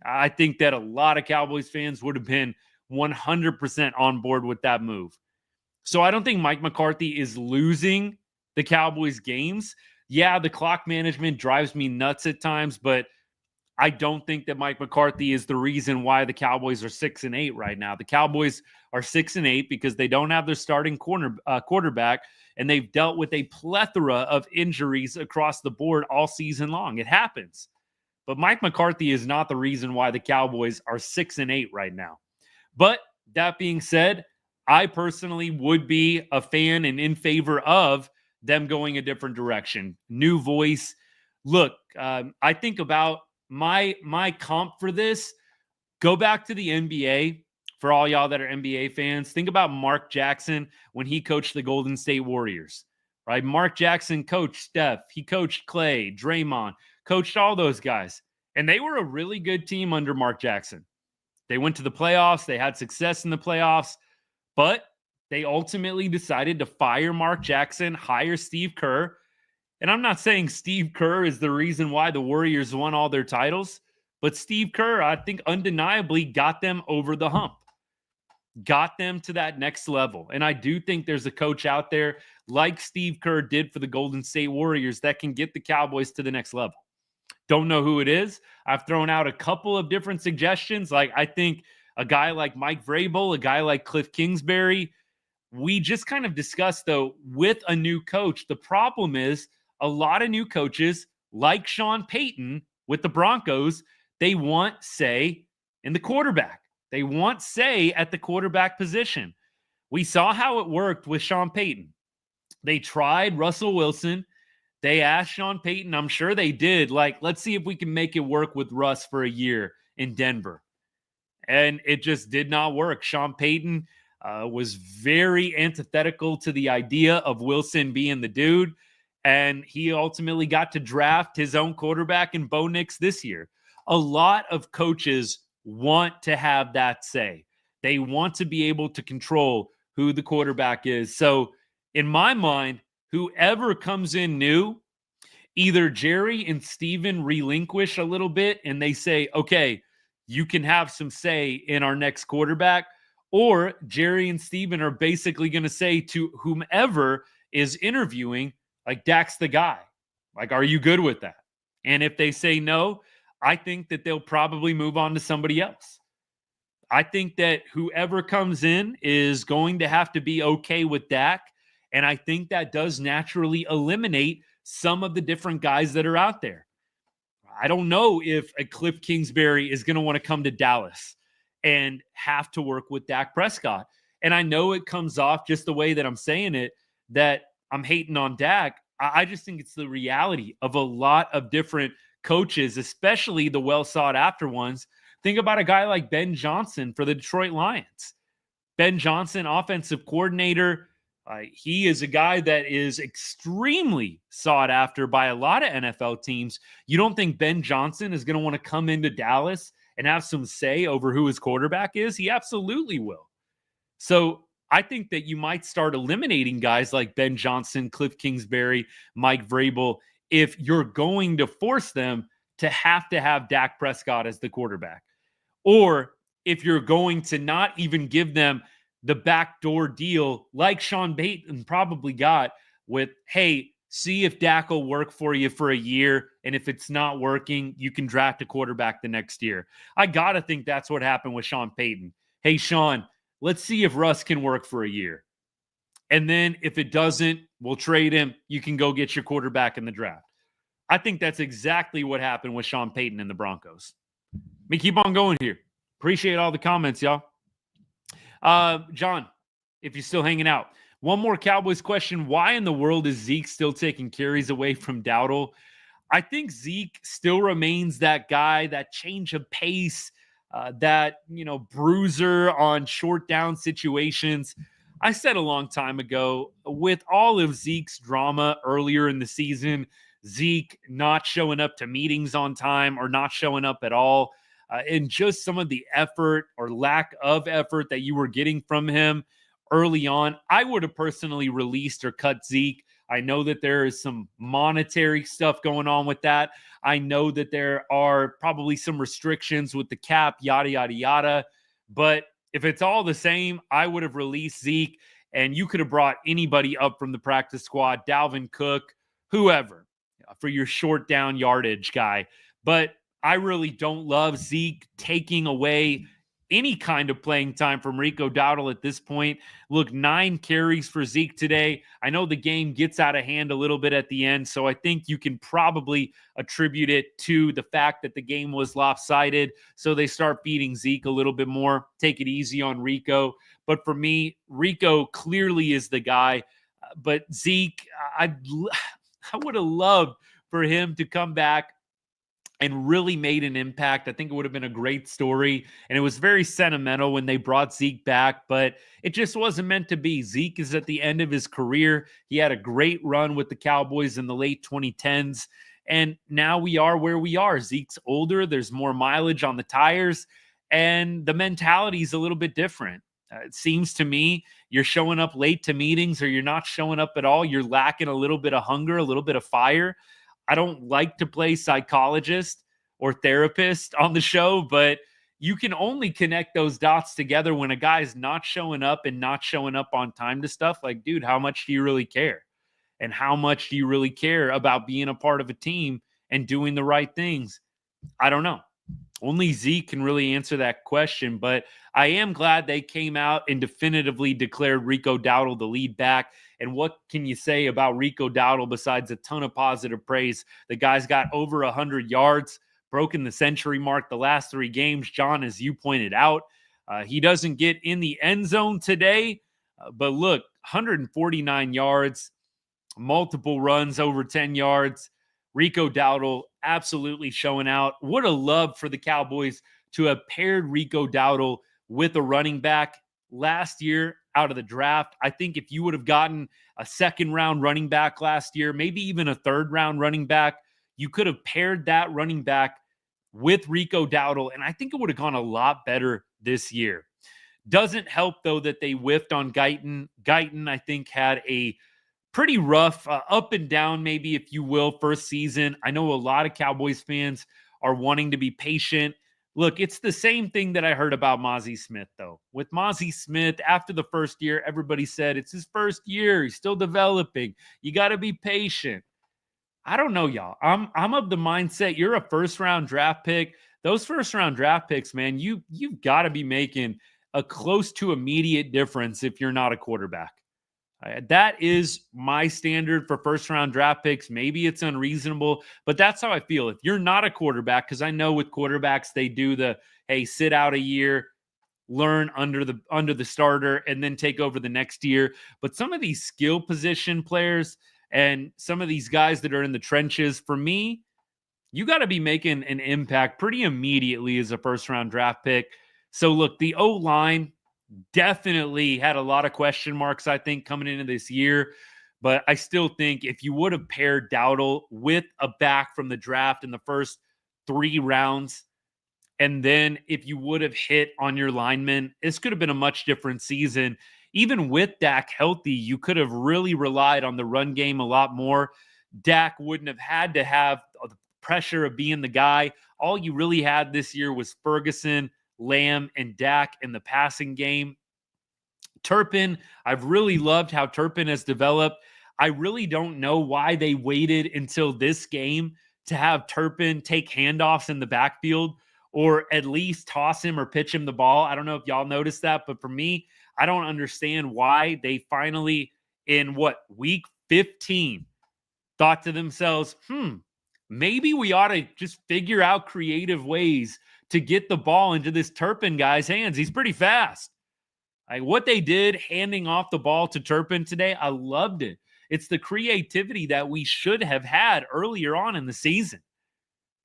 I think that a lot of Cowboys fans would have been 100% on board with that move. So I don't think Mike McCarthy is losing the Cowboys games. Yeah, the clock management drives me nuts at times, but I don't think that Mike McCarthy is the reason why the Cowboys are 6-8 right now. The Cowboys are 6-8 because they don't have their starting quarterback, and they've dealt with a plethora of injuries across the board all season long. It happens. But Mike McCarthy is not the reason why the Cowboys are 6-8 right now. But that being said, I personally would be a fan and in favor of them going a different direction. New voice. Look, I think about my comp for this. Go back to the NBA for all y'all that are NBA fans. Think about Mark Jackson when he coached the Golden State Warriors, right? Mark Jackson coached Steph. He coached Clay, Draymond, coached all those guys. And they were a really good team under Mark Jackson. They went to the playoffs. They had success in the playoffs. But they ultimately decided to fire Mark Jackson, hire Steve Kerr. And I'm not saying Steve Kerr is the reason why the Warriors won all their titles, but Steve Kerr, I think, undeniably got them over the hump, got them to that next level. And I do think there's a coach out there like Steve Kerr did for the Golden State Warriors that can get the Cowboys to the next level. Don't know who it is. I've thrown out a couple of different suggestions. Like, I think a guy like Mike Vrabel, a guy like Cliff Kingsbury. We just kind of discussed, though, with a new coach, the problem is a lot of new coaches, like Sean Payton with the Broncos, they want say in the quarterback. They want say at the quarterback position. We saw how it worked with Sean Payton. They tried Russell Wilson. They asked Sean Payton, I'm sure they did, like, let's see if we can make it work with Russ for a year in Denver. And it just did not work. Sean Payton was very antithetical to the idea of Wilson being the dude. And he ultimately got to draft his own quarterback in Bo Nix this year. A lot of coaches want to have that say. They want to be able to control who the quarterback is. So in my mind, whoever comes in new, either Jerry and Steven relinquish a little bit and they say, okay, you can have some say in our next quarterback, or Jerry and Steven are basically going to say to whomever is interviewing, like, Dak's the guy. Like, are you good with that? And if they say no, I think that they'll probably move on to somebody else. I think that whoever comes in is going to have to be okay with Dak. And I think that does naturally eliminate some of the different guys that are out there. I don't know if a Cliff Kingsbury is going to want to come to Dallas and have to work with Dak Prescott. And I know it comes off just the way that I'm saying it, that I'm hating on Dak. I just think it's the reality of a lot of different coaches, especially the well sought after ones. Think about a guy like Ben Johnson for the Detroit Lions. Ben Johnson, offensive coordinator. He is a guy that is extremely sought after by a lot of NFL teams. You don't think Ben Johnson is going to want to come into Dallas and have some say over who his quarterback is? He absolutely will. So I think that you might start eliminating guys like Ben Johnson, Cliff Kingsbury, Mike Vrabel, if you're going to force them to have Dak Prescott as the quarterback. Or if you're going to not even give them the backdoor deal like Sean Payton probably got with, hey, see if Dak will work for you for a year. And if it's not working, you can draft a quarterback the next year. I got to think that's what happened with Sean Payton. Hey, Sean, let's see if Russ can work for a year. And then if it doesn't, we'll trade him. You can go get your quarterback in the draft. I think that's exactly what happened with Sean Payton and the Broncos. Let me keep on going here. Appreciate all the comments, y'all. John, if you're still hanging out, one more Cowboys question. Why in the world is Zeke still taking carries away from Dowdle? I think Zeke still remains that guy, that change of pace, that, bruiser on short down situations. I said a long time ago, with all of Zeke's drama earlier in the season, Zeke not showing up to meetings on time or not showing up at all, and just some of the effort or lack of effort that you were getting from him early on, I would have personally released or cut Zeke. I know that there is some monetary stuff going on with that. I know that there are probably some restrictions with the cap, yada, yada, yada. But if it's all the same, I would have released Zeke, and you could have brought anybody up from the practice squad, Dalvin Cook, whoever, for your short down yardage guy. But I really don't love Zeke taking away any kind of playing time from Rico Dowdle at this point. Look, 9 carries for Zeke today. I know the game gets out of hand a little bit at the end, so I think you can probably attribute it to the fact that the game was lopsided, so they start feeding Zeke a little bit more. Take it easy on Rico. But for me, Rico clearly is the guy. But Zeke, I would have loved for him to come back and really made an impact. I think it would have been a great story. And it was very sentimental when they brought Zeke back, but it just wasn't meant to be. Zeke is at the end of his career. He had a great run with the Cowboys in the late 2010s. And now we are where we are. Zeke's older. There's more mileage on the tires. And the mentality is a little bit different. It seems to me you're showing up late to meetings, or you're not showing up at all. You're lacking a little bit of hunger, a little bit of fire. I don't like to play psychologist or therapist on the show, but you can only connect those dots together when a guy's not showing up and not showing up on time to stuff. Like, dude, how much do you really care? And how much do you really care about being a part of a team and doing the right things? I don't know. Only Zeke can really answer that question, but I am glad they came out and definitively declared Rico Dowdle the lead back. And what can you say about Rico Dowdle besides a ton of positive praise? The guy's got over 100 yards, broken the century mark the last 3 games, John, as you pointed out. He doesn't get in the end zone today, but look, 149 yards, multiple runs over 10 yards. Rico Dowdle absolutely showing out. Would have loved for the Cowboys to have paired Rico Dowdle with a running back last year out of the draft. I think if you would have gotten a second-round running back last year, maybe even a third-round running back, you could have paired that running back with Rico Dowdle, and I think it would have gone a lot better this year. Doesn't help, though, that they whiffed on Guyton. Guyton, I think, had a pretty rough up and down, maybe, if you will, first season. I know a lot of Cowboys fans are wanting to be patient. Look, it's the same thing that I heard about Mozzie Smith, though. With Mozzie Smith, after the first year, everybody said it's his first year. He's still developing. You got to be patient. I don't know, y'all. I'm of the mindset you're a first-round draft pick. Those first-round draft picks, man, you've got to be making a close to immediate difference if you're not a quarterback. That is my standard for first-round draft picks. Maybe it's unreasonable, but that's how I feel. If you're not a quarterback, because I know with quarterbacks, they do the, hey, sit out a year, learn under the starter, and then take over the next year. But some of these skill position players and some of these guys that are in the trenches, for me, you got to be making an impact pretty immediately as a first-round draft pick. So look, the O-line definitely had a lot of question marks, I think, coming into this year. But I still think if you would have paired Dowdle with a back from the draft in the first 3 rounds, and then if you would have hit on your linemen, this could have been a much different season. Even with Dak healthy, you could have really relied on the run game a lot more. Dak wouldn't have had to have the pressure of being the guy. All you really had this year was Ferguson, Lamb, and Dak in the passing game. Turpin, I've really loved how Turpin has developed. I really don't know why they waited until this game to have Turpin take handoffs in the backfield or at least toss him or pitch him the ball. I don't know if y'all noticed that, but for me, I don't understand why they finally, in week 15, thought to themselves, maybe we ought to just figure out creative ways to get the ball into this Turpin guy's hands. He's pretty fast. Like what they did handing off the ball to Turpin today, I loved it. It's the creativity that we should have had earlier on in the season.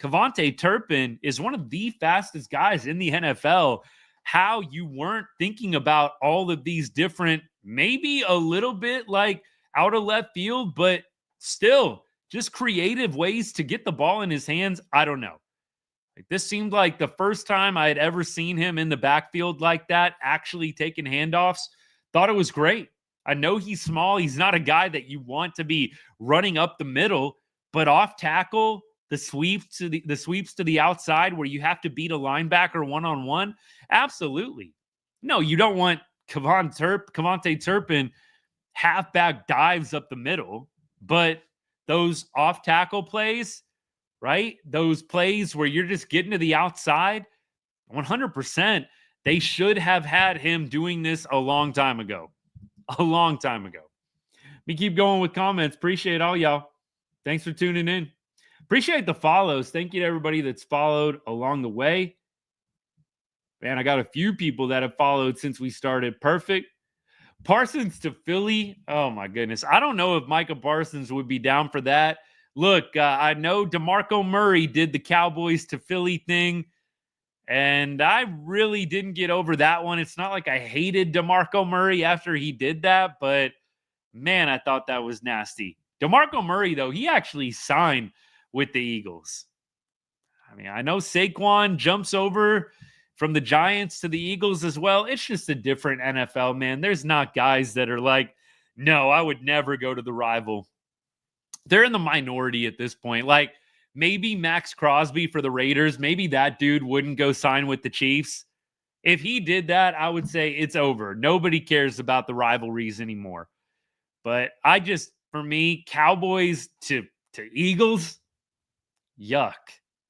Kevontae Turpin is one of the fastest guys in the NFL. How you weren't thinking about all of these different, maybe a little bit like out of left field, but still just creative ways to get the ball in his hands. I don't know. This seemed like the first time I had ever seen him in the backfield like that, actually taking handoffs. Thought it was great. I know he's small. He's not a guy that you want to be running up the middle, but off tackle, the sweeps to the outside where you have to beat a linebacker one-on-one, absolutely. No, you don't want Kevontae Turpin halfback dives up the middle, but those off tackle plays, right? Those plays where you're just getting to the outside, 100%, they should have had him doing this a long time ago. A long time ago. We keep going with comments. Appreciate all y'all. Thanks for tuning in. Appreciate the follows. Thank you to everybody that's followed along the way. Man, I got a few people that have followed since we started. Perfect. Parsons to Philly. Oh, my goodness. I don't know if Micah Parsons would be down for that. Look, I know DeMarco Murray did the Cowboys to Philly thing, and I really didn't get over that one. It's not like I hated DeMarco Murray after he did that, but, man, I thought that was nasty. DeMarco Murray, though, he actually signed with the Eagles. I mean, I know Saquon jumps over from the Giants to the Eagles as well. It's just a different NFL, man. There's not guys that are like, no, I would never go to the rival. They're in the minority at this point. Like maybe Max Crosby for the Raiders, maybe that dude wouldn't go sign with the Chiefs. If he did that, I would say it's over. Nobody cares about the rivalries anymore. But for me, Cowboys to Eagles, yuck.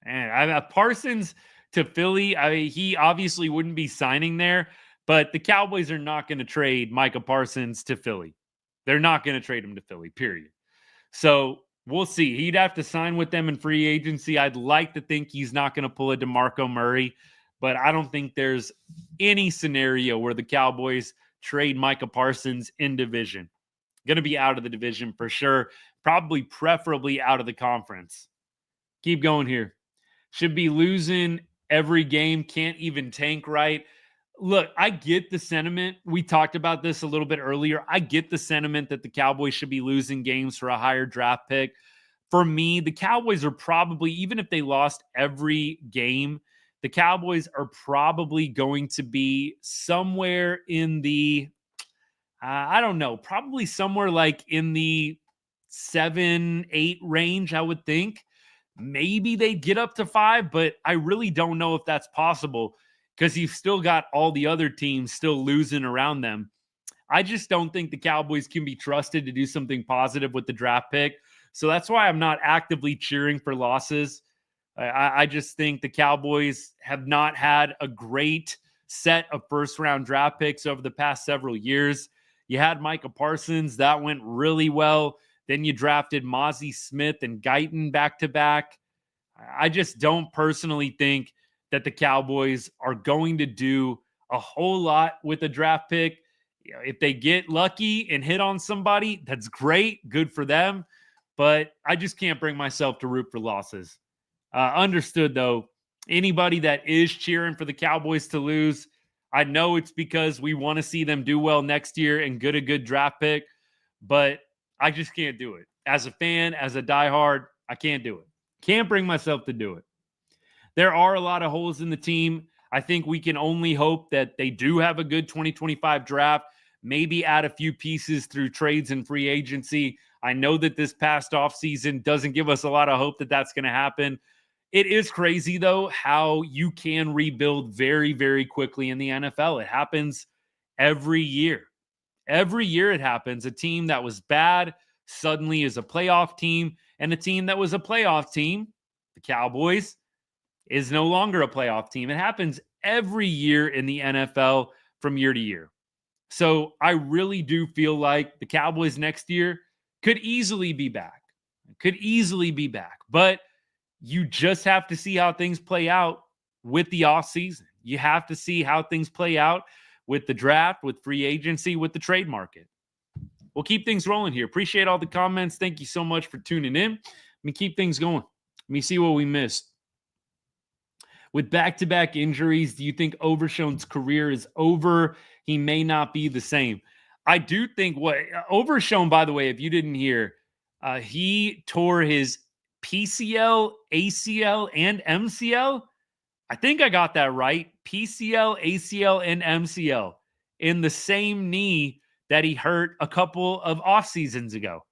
And Parsons to Philly, he obviously wouldn't be signing there, but the Cowboys are not going to trade Micah Parsons to Philly. They're not going to trade him to Philly, period. So we'll see. He'd have to sign with them in free agency. I'd like to think he's not going to pull a DeMarco Murray, but I don't think there's any scenario where the Cowboys trade Micah Parsons in division. Going to be out of the division for sure. Probably preferably out of the conference. Keep going here. Should be losing every game. Can't even tank right. Look, I get the sentiment. We talked about this a little bit earlier. I get the sentiment that the Cowboys should be losing games for a higher draft pick. For me, the Cowboys are probably, even if they lost every game, the Cowboys are probably going to be somewhere in the, I don't know, probably somewhere like in the 7-8 range, I would think. Maybe they get up to 5, but I really don't know if that's possible because you've still got all the other teams still losing around them. I just don't think the Cowboys can be trusted to do something positive with the draft pick. So that's why I'm not actively cheering for losses. I just think the Cowboys have not had a great set of first-round draft picks over the past several years. You had Micah Parsons. That went really well. Then you drafted Mozzie Smith and Guyton back-to-back. I just don't personally think that the Cowboys are going to do a whole lot with a draft pick. You know, if they get lucky and hit on somebody, that's great. Good for them. But I just can't bring myself to root for losses. Understood, though. Anybody that is cheering for the Cowboys to lose, I know it's because we want to see them do well next year and get a good draft pick, but I just can't do it. As a fan, as a diehard, I can't do it. Can't bring myself to do it. There are a lot of holes in the team. I think we can only hope that they do have a good 2025 draft, maybe add a few pieces through trades and free agency. I know that this past offseason doesn't give us a lot of hope that that's going to happen. It is crazy, though, how you can rebuild very, very quickly in the NFL. It happens every year. Every year it happens. A team that was bad suddenly is a playoff team, and a team that was a playoff team, the Cowboys, is no longer a playoff team. It happens every year in the NFL from year to year. So I really do feel like the Cowboys next year could easily be back. But you just have to see how things play out with the offseason. You have to see how things play out with the draft, with free agency, with the trade market. We'll keep things rolling here. Appreciate all the comments. Thank you so much for tuning in. Let me keep things going. Let me see what we missed. With back-to-back injuries, do you think Overshown's career is over? He may not be the same. I do think Overshown, by the way, if you didn't hear, he tore his PCL, ACL, and MCL. I think I got that right. PCL, ACL, and MCL in the same knee that he hurt a couple of off seasons ago.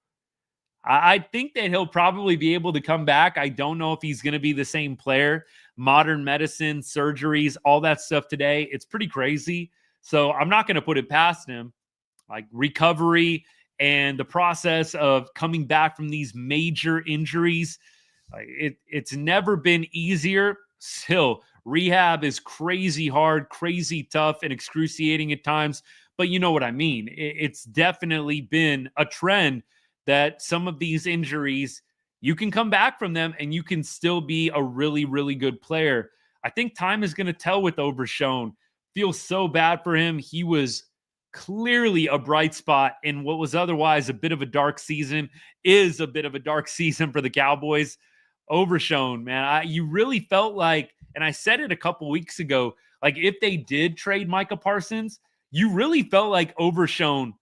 I think that he'll probably be able to come back. I don't know if he's going to be the same player. Modern medicine, surgeries, all that stuff today, it's pretty crazy. So I'm not going to put it past him. Like recovery and the process of coming back from these major injuries, it's never been easier. Still, rehab is crazy hard, crazy tough, and excruciating at times. But you know what I mean. It's definitely been a trend that some of these injuries, you can come back from them and you can still be a really, really good player. I think time is going to tell with Overshown. Feels so bad for him. He was clearly a bright spot in what was otherwise a bit of a dark season, is a bit of a dark season for the Cowboys. Overshown, man, you really felt like, and I said it a couple weeks ago, like if they did trade Micah Parsons, you really felt like Overshown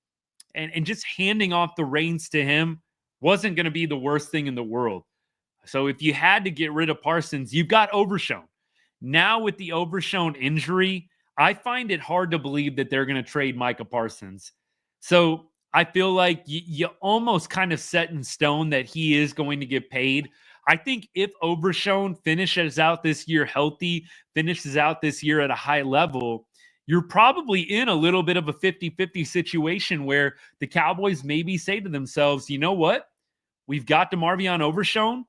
and just handing off the reins to him wasn't going to be the worst thing in the world. So if you had to get rid of Parsons, you've got Overshown. Now with the Overshown injury, I find it hard to believe that they're going to trade Micah Parsons. So I feel like you almost kind of set in stone that he is going to get paid. I think if Overshown finishes out this year healthy, finishes out this year at a high level, you're probably in a little bit of a 50-50 situation where the Cowboys maybe say to themselves, you know what? We've got DeMarvion Overshown.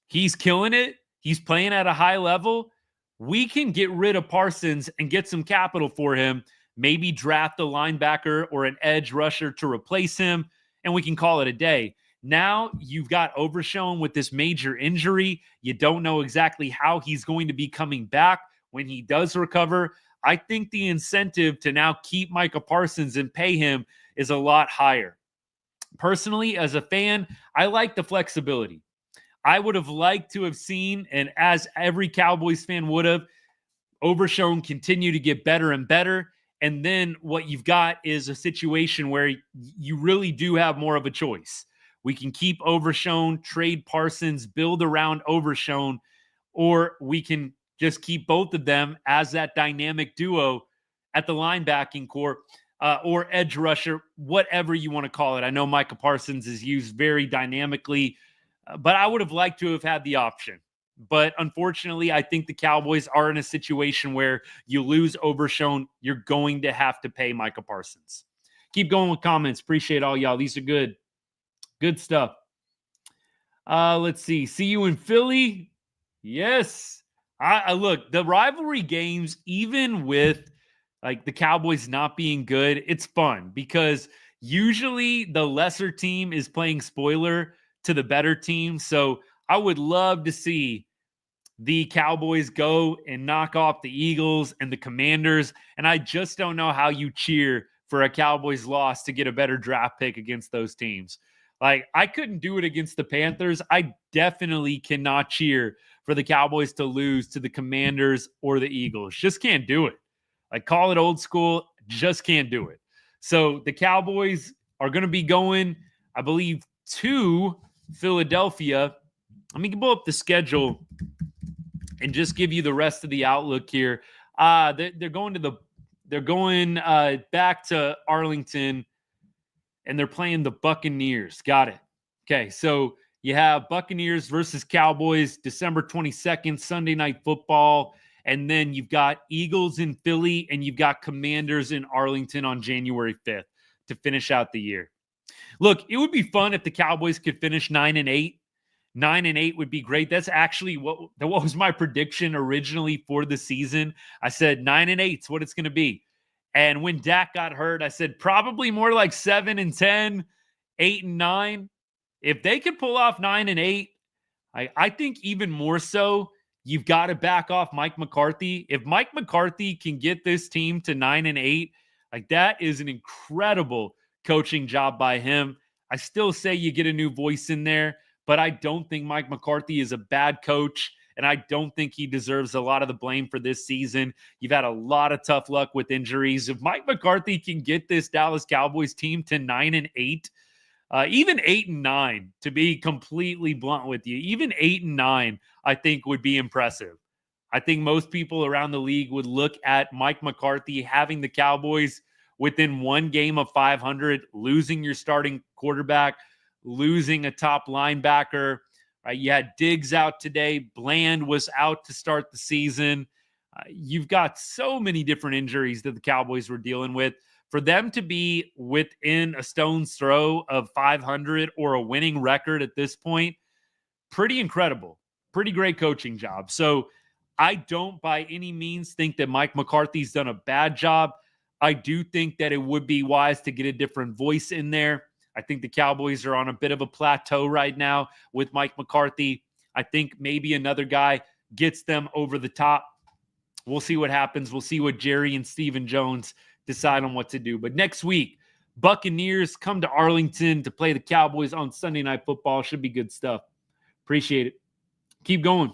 He's killing it. He's playing at a high level. We can get rid of Parsons and get some capital for him, maybe draft a linebacker or an edge rusher to replace him, and we can call it a day. Now you've got Overshown with this major injury. You don't know exactly how he's going to be coming back when he does recover. I think the incentive to now keep Micah Parsons and pay him is a lot higher. Personally, as a fan, I like the flexibility. I would have liked to have seen, and as every Cowboys fan would have, Overshown continue to get better and better. And then what you've got is a situation where you really do have more of a choice. We can keep Overshown, trade Parsons, build around Overshown, or we can just keep both of them as that dynamic duo at the linebacking core or edge rusher, whatever you want to call it. I know Micah Parsons is used very dynamically, but I would have liked to have had the option. But unfortunately, I think the Cowboys are in a situation where you lose Overshown, you're going to have to pay Micah Parsons. Keep going with comments. Appreciate all y'all. These are good. Good stuff. Let's see. See you in Philly. Yes. I look, the rivalry games, even with like the Cowboys not being good, it's fun because usually the lesser team is playing spoiler to the better team. So I would love to see the Cowboys go and knock off the Eagles and the Commanders. And I just don't know how you cheer for a Cowboys loss to get a better draft pick against those teams. Like, I couldn't do it against the Panthers. I definitely cannot cheer for the Cowboys to lose to the Commanders or the Eagles. Just can't do it. Like, call it old school, just can't do it. So the Cowboys are going to be going, I believe, to Philadelphia. Let me pull up the schedule and just give you the rest of the outlook here. They're going back to Arlington, and they're playing the Buccaneers. Got it. Okay, so you have Buccaneers versus Cowboys, December 22nd, Sunday Night Football. And then you've got Eagles in Philly, and you've got Commanders in Arlington on January 5th to finish out the year. Look, it would be fun if the Cowboys could finish 9-8. 9-8 would be great. That's actually what was my prediction originally for the season. I said 9-8 is what it's going to be. And when Dak got hurt, I said probably more like 7-10, 8-9. If they could pull off 9-8, I think even more so, you've got to back off Mike McCarthy. If Mike McCarthy can get this team to 9-8, like that is an incredible coaching job by him. I still say you get a new voice in there, but I don't think Mike McCarthy is a bad coach, and I don't think he deserves a lot of the blame for this season. You've had a lot of tough luck with injuries. If Mike McCarthy can get this Dallas Cowboys team to 9-8, even 8-9, to be completely blunt with you, even 8-9, I think would be impressive. I think most people around the league would look at Mike McCarthy having the Cowboys within one game of 500, losing your starting quarterback, losing a top linebacker. Right? You had Diggs out today. Bland was out to start the season. You've got so many different injuries that the Cowboys were dealing with. For them to be within a stone's throw of 500 or a winning record at this point, pretty incredible. Pretty great coaching job. So I don't by any means think that Mike McCarthy's done a bad job. I do think that it would be wise to get a different voice in there. I think the Cowboys are on a bit of a plateau right now with Mike McCarthy. I think maybe another guy gets them over the top. We'll see what happens. We'll see what Jerry and Stephen Jones decide on what to do. But next week, Buccaneers come to Arlington to play the Cowboys on Sunday Night Football. Should be good stuff. Appreciate it. Keep going.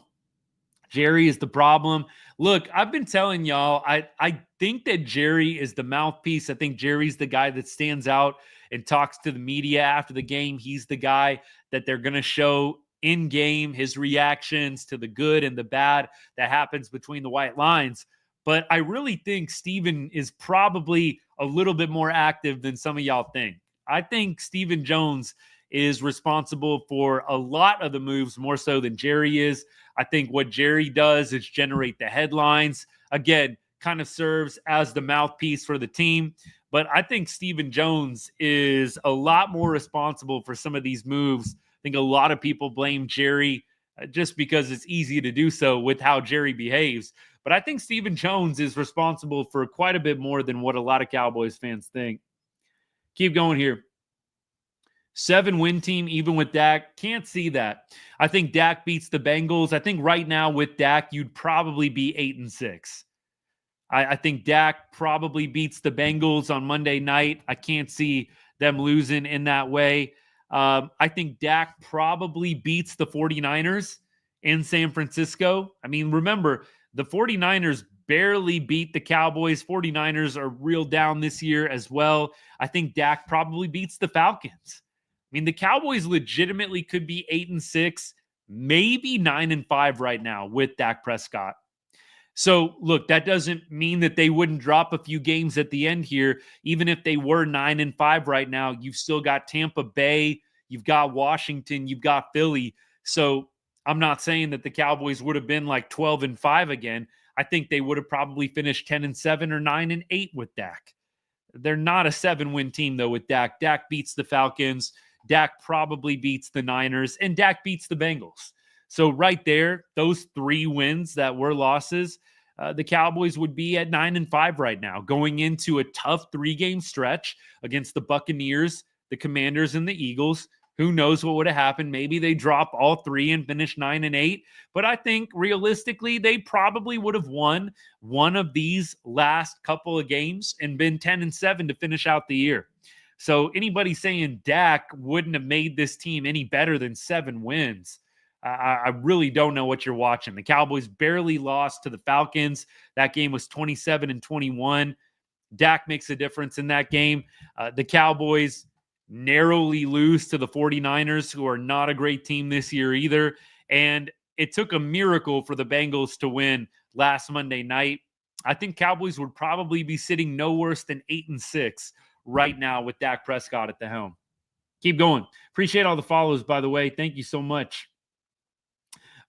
Jerry is the problem. Look, I've been telling y'all, I think that Jerry is the mouthpiece. I think Jerry's the guy that stands out and talks to the media after the game. He's the guy that they're going to show in game, his reactions to the good and the bad that happens between the white lines. But I really think Stephen is probably a little bit more active than some of y'all think. I think Stephen Jones is responsible for a lot of the moves more so than Jerry is. I think what Jerry does is generate the headlines. Again, kind of serves as the mouthpiece for the team. But I think Stephen Jones is a lot more responsible for some of these moves. I think a lot of people blame Jerry just because it's easy to do so with how Jerry behaves. But I think Stephen Jones is responsible for quite a bit more than what a lot of Cowboys fans think. Keep going here. 7-win team, even with Dak. Can't see that. I think Dak beats the Bengals. I think right now with Dak, you'd probably be 8-6. I think Dak probably beats the Bengals on Monday night. I can't see them losing in that way. I think Dak probably beats the 49ers in San Francisco. I mean, remember, the 49ers barely beat the Cowboys. 49ers are real down this year as well. I think Dak probably beats the Falcons. I mean, the Cowboys legitimately could be 8-6, maybe 9-5 right now with Dak Prescott. So, look, that doesn't mean that they wouldn't drop a few games at the end here. Even if they were 9-5 right now, you've still got Tampa Bay, you've got Washington, you've got Philly. So, I'm not saying that the Cowboys would have been like 12-5 again. I think they would have probably finished 10-7 or 9-8 with Dak. They're not a 7-win team, though, with Dak. Dak beats the Falcons. Dak probably beats the Niners. And Dak beats the Bengals. So right there, those 3 wins that were losses, the Cowboys would be at 9-5 right now, going into a tough 3-game stretch against the Buccaneers, the Commanders, and the Eagles. Who knows what would have happened? Maybe they drop all 3 and finish 9-8. But I think realistically, they probably would have won one of these last couple of games and been 10-7 to finish out the year. So anybody saying Dak wouldn't have made this team any better than 7 wins, I really don't know what you're watching. The Cowboys barely lost to the Falcons. That game was 27-21. Dak makes a difference in that game. The Cowboys narrowly lose to the 49ers, who are not a great team this year either. And it took a miracle for the Bengals to win last Monday night. I think Cowboys would probably be sitting no worse than 8-6 right now with Dak Prescott at the helm. Keep going. Appreciate all the follows, by the way. Thank you so much.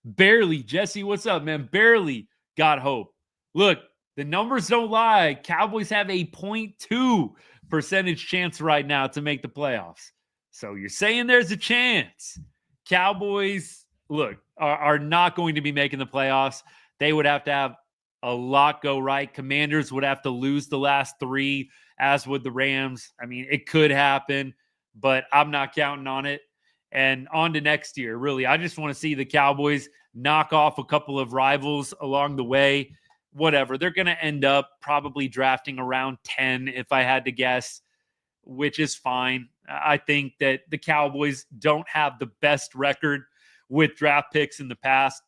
Barely. Jesse, what's up, man? Barely got hope. Look, the numbers don't lie. Cowboys have a 0.2 percentage chance right now to make the playoffs. So you're saying there's a chance. Cowboys, look, are not going to be making the playoffs. They would have to have a lot go right. Commanders would have to lose the last 3, as would the Rams. I mean, it could happen, but I'm not counting on it. And on to next year, really. I just want to see the Cowboys knock off a couple of rivals along the way. Whatever. They're going to end up probably drafting around 10, if I had to guess, which is fine. I think that the Cowboys don't have the best record with draft picks in the past.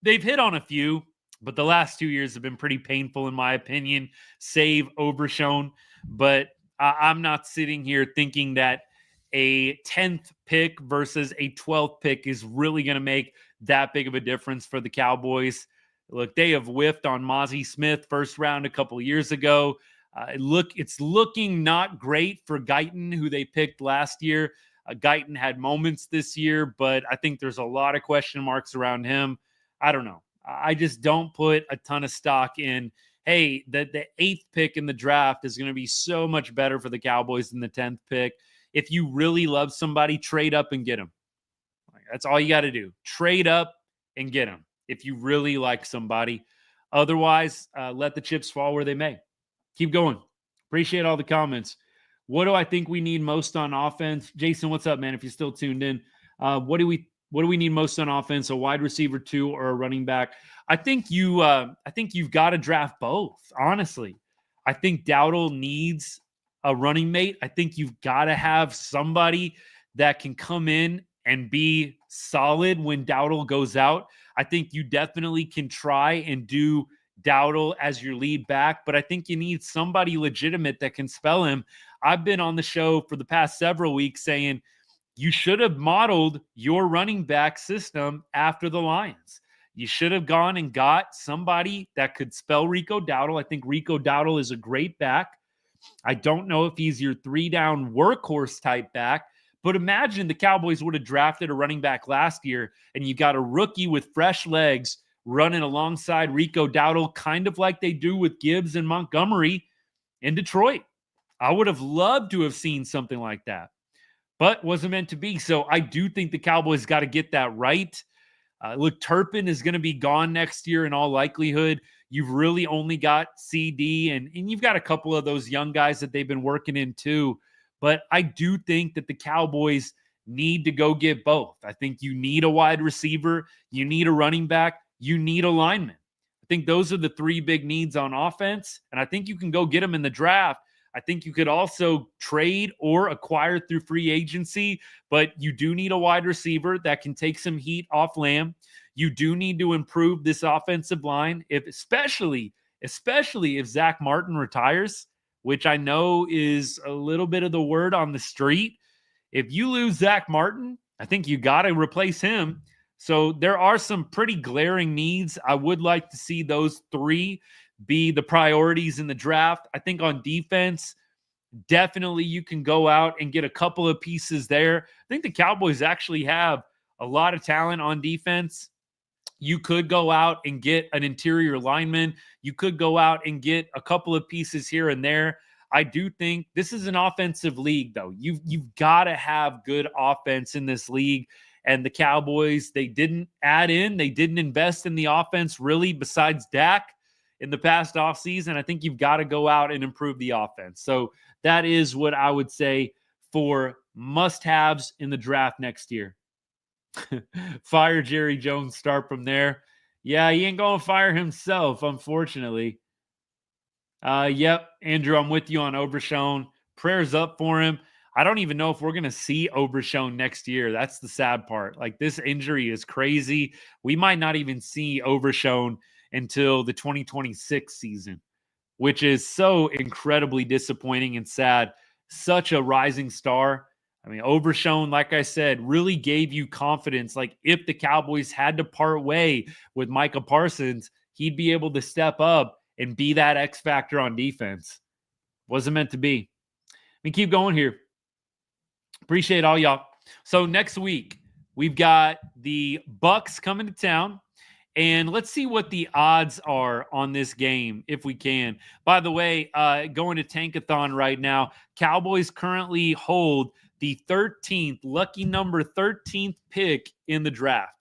They've hit on a few, but the last 2 years have been pretty painful, in my opinion, save Overshown. But I'm not sitting here thinking that a 10th pick versus a 12th pick is really going to make that big of a difference for the Cowboys. Look, they have whiffed on Mozzie Smith first round a couple of years ago. It's looking not great for Guyton, who they picked last year. Guyton had moments this year, but I think there's a lot of question marks around him. I don't know. I just don't put a ton of stock in, hey, the 8th pick in the draft is going to be so much better for the Cowboys than the 10th pick. If you really love somebody, trade up and get them. That's all you got to do. Trade up and get them if you really like somebody. Otherwise, let the chips fall where they may. Keep going. Appreciate all the comments. What do I think we need most on offense? Jason, what's up, man? If you're still tuned in, what do we need most on offense? A wide receiver 2 or a running back? I think you've got to draft both. Honestly, I think Dowdle needs a running mate. I think you've got to have somebody that can come in and be solid when Dowdle goes out. I think you definitely can try and do Dowdle as your lead back, but I think you need somebody legitimate that can spell him. I've been on the show for the past several weeks saying you should have modeled your running back system after the Lions. You should have gone and got somebody that could spell Rico Dowdle. I think Rico Dowdle is a great back. I don't know if he's your 3-down workhorse type back, but imagine the Cowboys would have drafted a running back last year and you got a rookie with fresh legs running alongside Rico Dowdle, kind of like they do with Gibbs and Montgomery in Detroit. I would have loved to have seen something like that, but wasn't meant to be. So I do think the Cowboys got to get that right. Look, Turpin is going to be gone next year in all likelihood. You've really only got CD, and you've got a couple of those young guys that they've been working in too. But I do think that the Cowboys need to go get both. I think you need a wide receiver, you need a running back, you need a lineman. I think those are the 3 big needs on offense, and I think you can go get them in the draft. I think you could also trade or acquire through free agency, but you do need a wide receiver that can take some heat off Lamb. You do need to improve this offensive line, especially if Zach Martin retires, which I know is a little bit of the word on the street. If you lose Zach Martin, I think you got to replace him. So there are some pretty glaring needs. I would like to see those 3 be the priorities in the draft. I think on defense, definitely you can go out and get a couple of pieces there. I think the Cowboys actually have a lot of talent on defense. You could go out and get an interior lineman. You could go out and get a couple of pieces here and there. I do think this is an offensive league, though. You've got to have good offense in this league. And the Cowboys, they didn't invest in the offense really besides Dak. in the past offseason, I think you've got to go out and improve the offense. So that is what I would say for must-haves in the draft next year. Fire Jerry Jones, start from there. Yeah, he ain't going to fire himself, unfortunately. Yep, Andrew, I'm with you on Overshown. Prayers up for him. I don't even know if we're going to see Overshown next year. That's the sad part. Like, this injury is crazy. We might not even see Overshown until the 2026 season, which is so incredibly disappointing and sad. Such a rising star. I mean, Overshown, like I said, really gave you confidence. Like, if the Cowboys had to part way with Micah Parsons, he'd be able to step up and be that X factor on defense. Wasn't meant to be. Let me keep going here. Appreciate all y'all. So next week, we've got the Bucks coming to town. And let's see what the odds are on this game, if we can. By the way, going to Tankathon right now, Cowboys currently hold the 13th, lucky number 13th pick in the draft.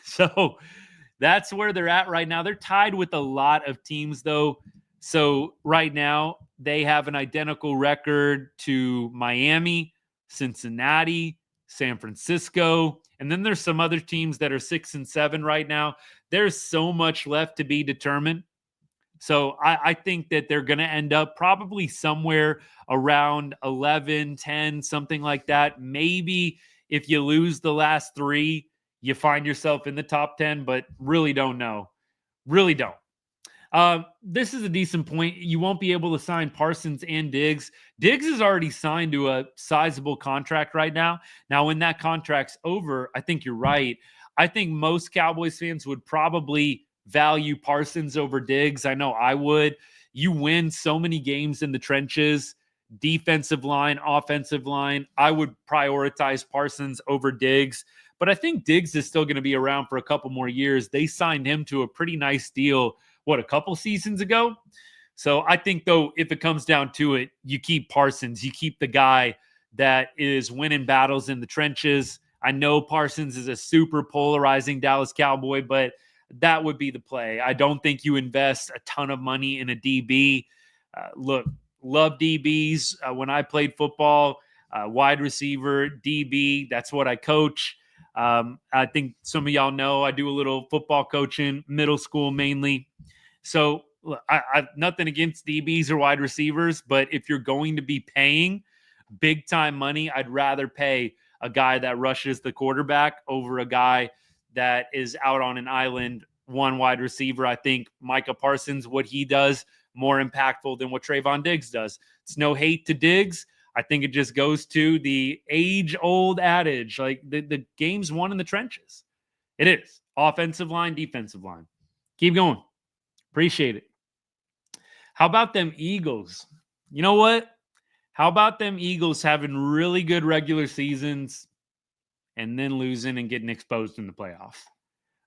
So that's where they're at right now. They're tied with a lot of teams, though. So right now, they have an identical record to Miami, Cincinnati, San Francisco, and then there's some other teams that are 6-7 right now. There's so much left to be determined. So I think that they're going to end up probably somewhere around 11, 10, something like that. Maybe if you lose the last three, you find yourself in the top 10, but really don't know. Really don't. This is a decent point. You won't be able to sign Parsons and Diggs. Diggs is already signed to a sizable contract right now. Now, when that contract's over, I think you're right. I think most Cowboys fans would probably value Parsons over Diggs. I know I would. You win so many games in the trenches, defensive line, offensive line. I would prioritize Parsons over Diggs. But I think Diggs is still going to be around for a couple more years. They signed him to a pretty nice deal, a couple seasons ago? So I think, though, if it comes down to it, you keep Parsons. You keep the guy that is winning battles in the trenches. I know Parsons is a super polarizing Dallas Cowboy, but that would be the play. I don't think you invest a ton of money in a DB. Look, love DBs. When I played football, wide receiver, DB, that's what I coach. I think some of y'all know I do a little football coaching, middle school mainly. So I nothing against DBs or wide receivers, but if you're going to be paying big time money, I'd rather pay a guy that rushes the quarterback over a guy that is out on an island, one wide receiver. I think Micah Parsons, what he does, more impactful than what Trayvon Diggs does. It's no hate to Diggs. I think it just goes to the age-old adage, like the game's won in the trenches. It is. Offensive line, defensive line. Keep going. Appreciate it. How about them Eagles? You know what? How about them Eagles having really good regular seasons and then losing and getting exposed in the playoffs?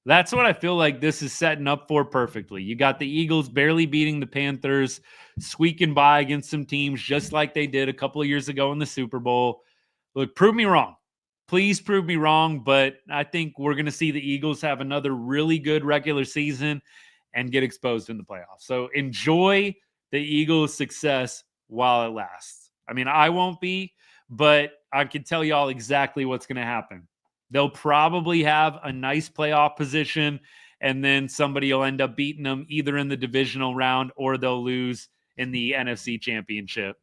That's what I feel like this is setting up for perfectly. You got the Eagles barely beating the Panthers, squeaking by against some teams just like they did a couple of years ago in the Super Bowl. Look, prove me wrong. Please prove me wrong, but I think we're going to see the Eagles have another really good regular season and get exposed in the playoffs. So enjoy the Eagles' success while it lasts. I mean, I won't be, but I can tell y'all exactly what's going to happen. They'll probably have a nice playoff position, and then somebody will end up beating them either in the divisional round or they'll lose in the NFC Championship.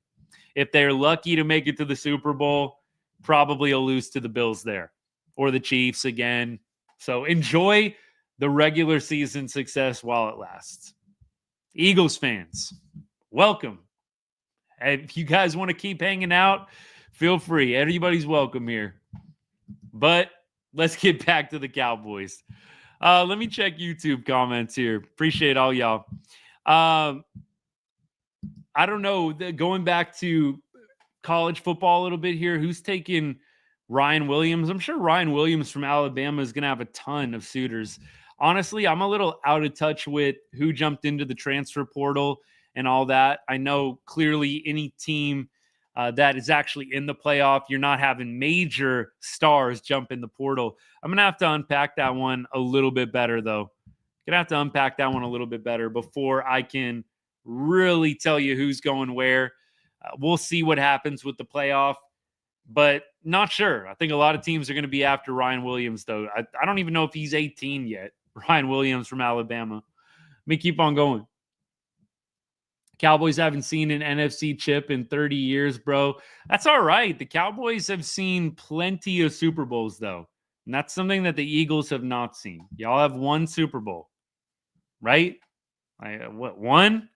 If they're lucky to make it to the Super Bowl, probably will lose to the Bills there or the Chiefs again. So enjoy the regular season success while it lasts. Eagles fans, welcome. If you guys want to keep hanging out, feel free. Everybody's welcome here. But let's get back to the Cowboys. Let me check YouTube comments here. Appreciate all y'all. I don't know. Going back to college football a little bit here, who's taking Ryan Williams? I'm sure Ryan Williams from Alabama is going to have a ton of suitors. Honestly, I'm a little out of touch with who jumped into the transfer portal and all that. I know clearly any team that is actually in the playoff, you're not having major stars jump in the portal. I'm going to have to unpack that one a little bit better, though, Gonna have to unpack that one a little bit better before I can really tell you who's going where. We'll see what happens with the playoff, but not sure. I think a lot of teams are going to be after Ryan Williams, though. I don't even know if he's 18 yet. Ryan Williams from Alabama. Let me keep on going. Cowboys haven't seen an NFC chip in 30 years, bro. That's all right. The Cowboys have seen plenty of Super Bowls, though. And that's something that the Eagles have not seen. Y'all have one Super Bowl, right? What, one?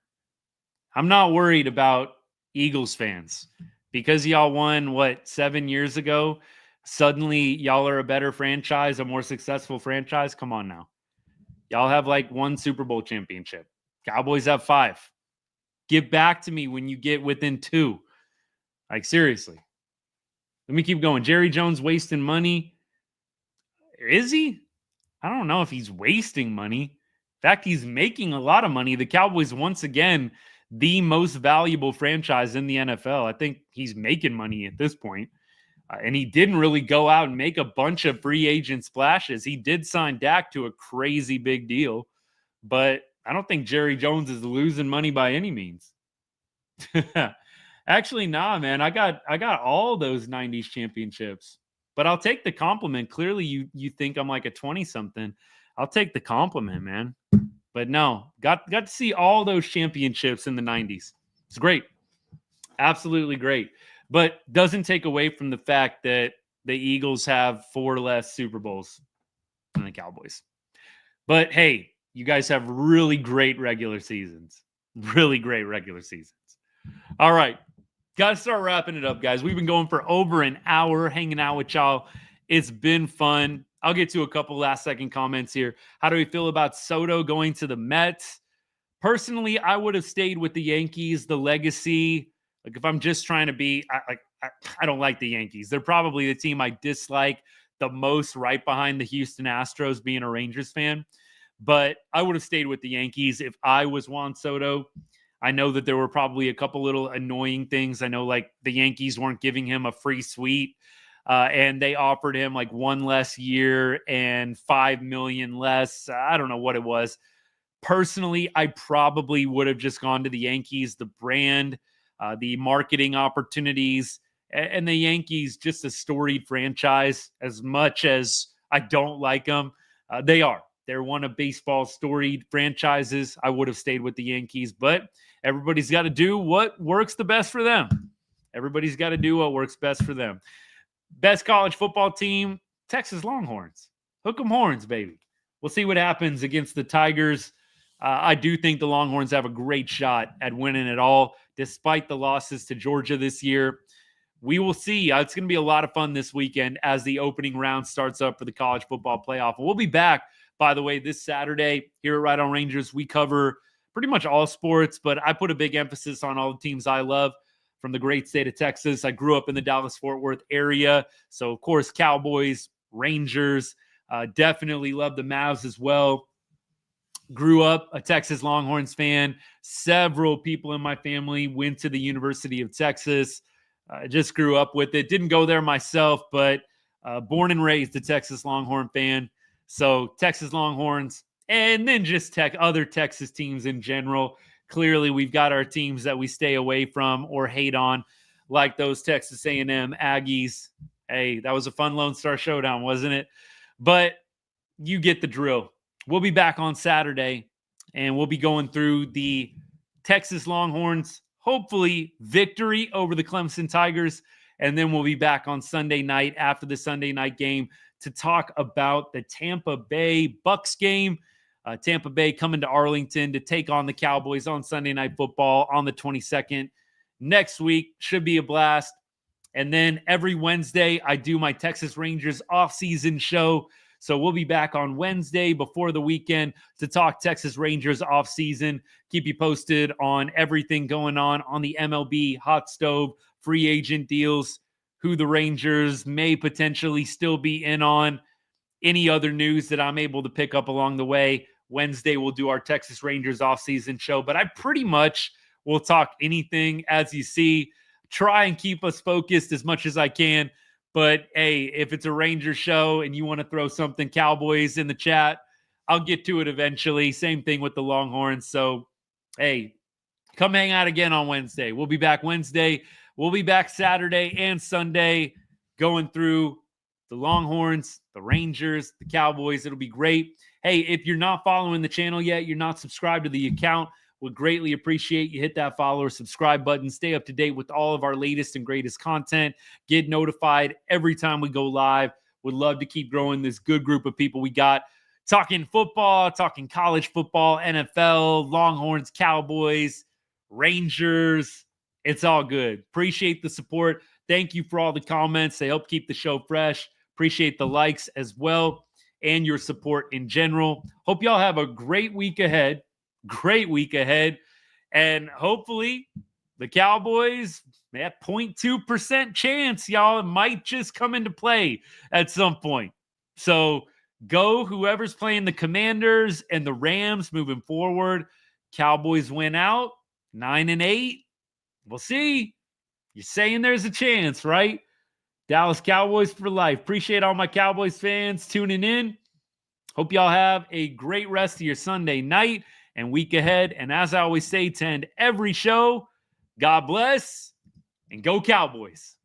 I'm not worried about Eagles fans because y'all won, 7 years ago? Suddenly, y'all are a better franchise, a more successful franchise? Come on now. Y'all have like one Super Bowl championship. Cowboys have 5. Get back to me when you get within 2. Like, seriously. Let me keep going. Jerry Jones wasting money. Is he? I don't know if he's wasting money. In fact, he's making a lot of money. The Cowboys, once again, the most valuable franchise in the NFL. I think he's making money at this point. And he didn't really go out and make a bunch of free agent splashes. He did sign Dak to a crazy big deal, but I don't think Jerry Jones is losing money by any means. Actually, nah, man. I got all those 90s championships, but I'll take the compliment. Clearly, you think I'm like a 20-something. I'll take the compliment, man. But no, got to see all those championships in the 90s. It's great. Absolutely great. But doesn't take away from the fact that the Eagles have 4 less Super Bowls than the Cowboys. But hey, you guys have really great regular seasons. Really great regular seasons. All right. Got to start wrapping it up, guys. We've been going for over an hour hanging out with y'all. It's been fun. I'll get to a couple last-second comments here. How do we feel about Soto going to the Mets? Personally, I would have stayed with the Yankees. The legacy, like if I'm just trying to be, I don't like the Yankees. They're probably the team I dislike the most, right behind the Houston Astros, being a Rangers fan. But I would have stayed with the Yankees if I was Juan Soto. I know that there were probably a couple little annoying things. I know like the Yankees weren't giving him a free suite. And they offered him like 1 less year and $5 million less. I don't know what it was. Personally, I probably would have just gone to the Yankees. The brand, the marketing opportunities, and the Yankees, just a storied franchise. As much as I don't like them, they are. They're one of baseball's storied franchises. I would have stayed with the Yankees, but everybody's got to do what works the best for them. Everybody's got to do what works best for them. Best college football team, Texas Longhorns. Hook 'em horns, baby. We'll see what happens against the Tigers. I do think the Longhorns have a great shot at winning it all, despite the losses to Georgia this year. We will see. It's going to be a lot of fun this weekend as the opening round starts up for the college football playoff. We'll be back, by the way, this Saturday here at Right On Rangers. We cover pretty much all sports, but I put a big emphasis on all the teams I love from the great state of Texas. I grew up in the Dallas-Fort Worth area. So, of course, Cowboys, Rangers, definitely love the Mavs as well. Grew up a Texas Longhorns fan. Several people in my family went to the University of Texas. I just grew up with it. Didn't go there myself, but born and raised a Texas Longhorn fan. So Texas Longhorns, and then just other Texas teams in general. Clearly, we've got our teams that we stay away from or hate on, like those Texas A&M Aggies. Hey, that was a fun Lone Star Showdown, wasn't it? But you get the drill. We'll be back on Saturday, and we'll be going through the Texas Longhorns, hopefully victory over the Clemson Tigers, and then we'll be back on Sunday night after the Sunday night game to talk about the Tampa Bay Bucks game. Tampa Bay coming to Arlington to take on the Cowboys on Sunday Night Football on the 22nd. Next week should be a blast. And then every Wednesday, I do my Texas Rangers off-season show. So we'll be back on Wednesday before the weekend to talk Texas Rangers off-season. Keep you posted on everything going on the MLB hot stove, free agent deals, who the Rangers may potentially still be in on, any other news that I'm able to pick up along the way. Wednesday, we'll do our Texas Rangers off-season show, but I pretty much will talk anything as you see. Try and keep us focused as much as I can. But hey, if it's a Rangers show and you want to throw something Cowboys in the chat, I'll get to it eventually. Same thing with the Longhorns. So, hey, come hang out again on Wednesday. We'll be back Wednesday. We'll be back Saturday and Sunday going through the Longhorns, the Rangers, the Cowboys. It'll be great. Hey, if you're not following the channel yet, you're not subscribed to the account, would greatly appreciate you hit that follow or subscribe button. Stay up to date with all of our latest and greatest content. Get notified every time we go live. Would love to keep growing this good group of people we got. Talking football, talking college football, NFL, Longhorns, Cowboys, Rangers. It's all good. Appreciate the support. Thank you for all the comments. They help keep the show fresh. Appreciate the likes as well and your support in general. Hope y'all have a great week ahead. Great week ahead. And hopefully the Cowboys, that 0.2% chance, y'all, it might just come into play at some point. So go whoever's playing the Commanders and the Rams moving forward. Cowboys win out 9-8. We'll see. You're saying there's a chance, right? Dallas Cowboys for life. Appreciate all my Cowboys fans tuning in. Hope y'all have a great rest of your Sunday night and week ahead. And as I always say to end every show, God bless and go Cowboys.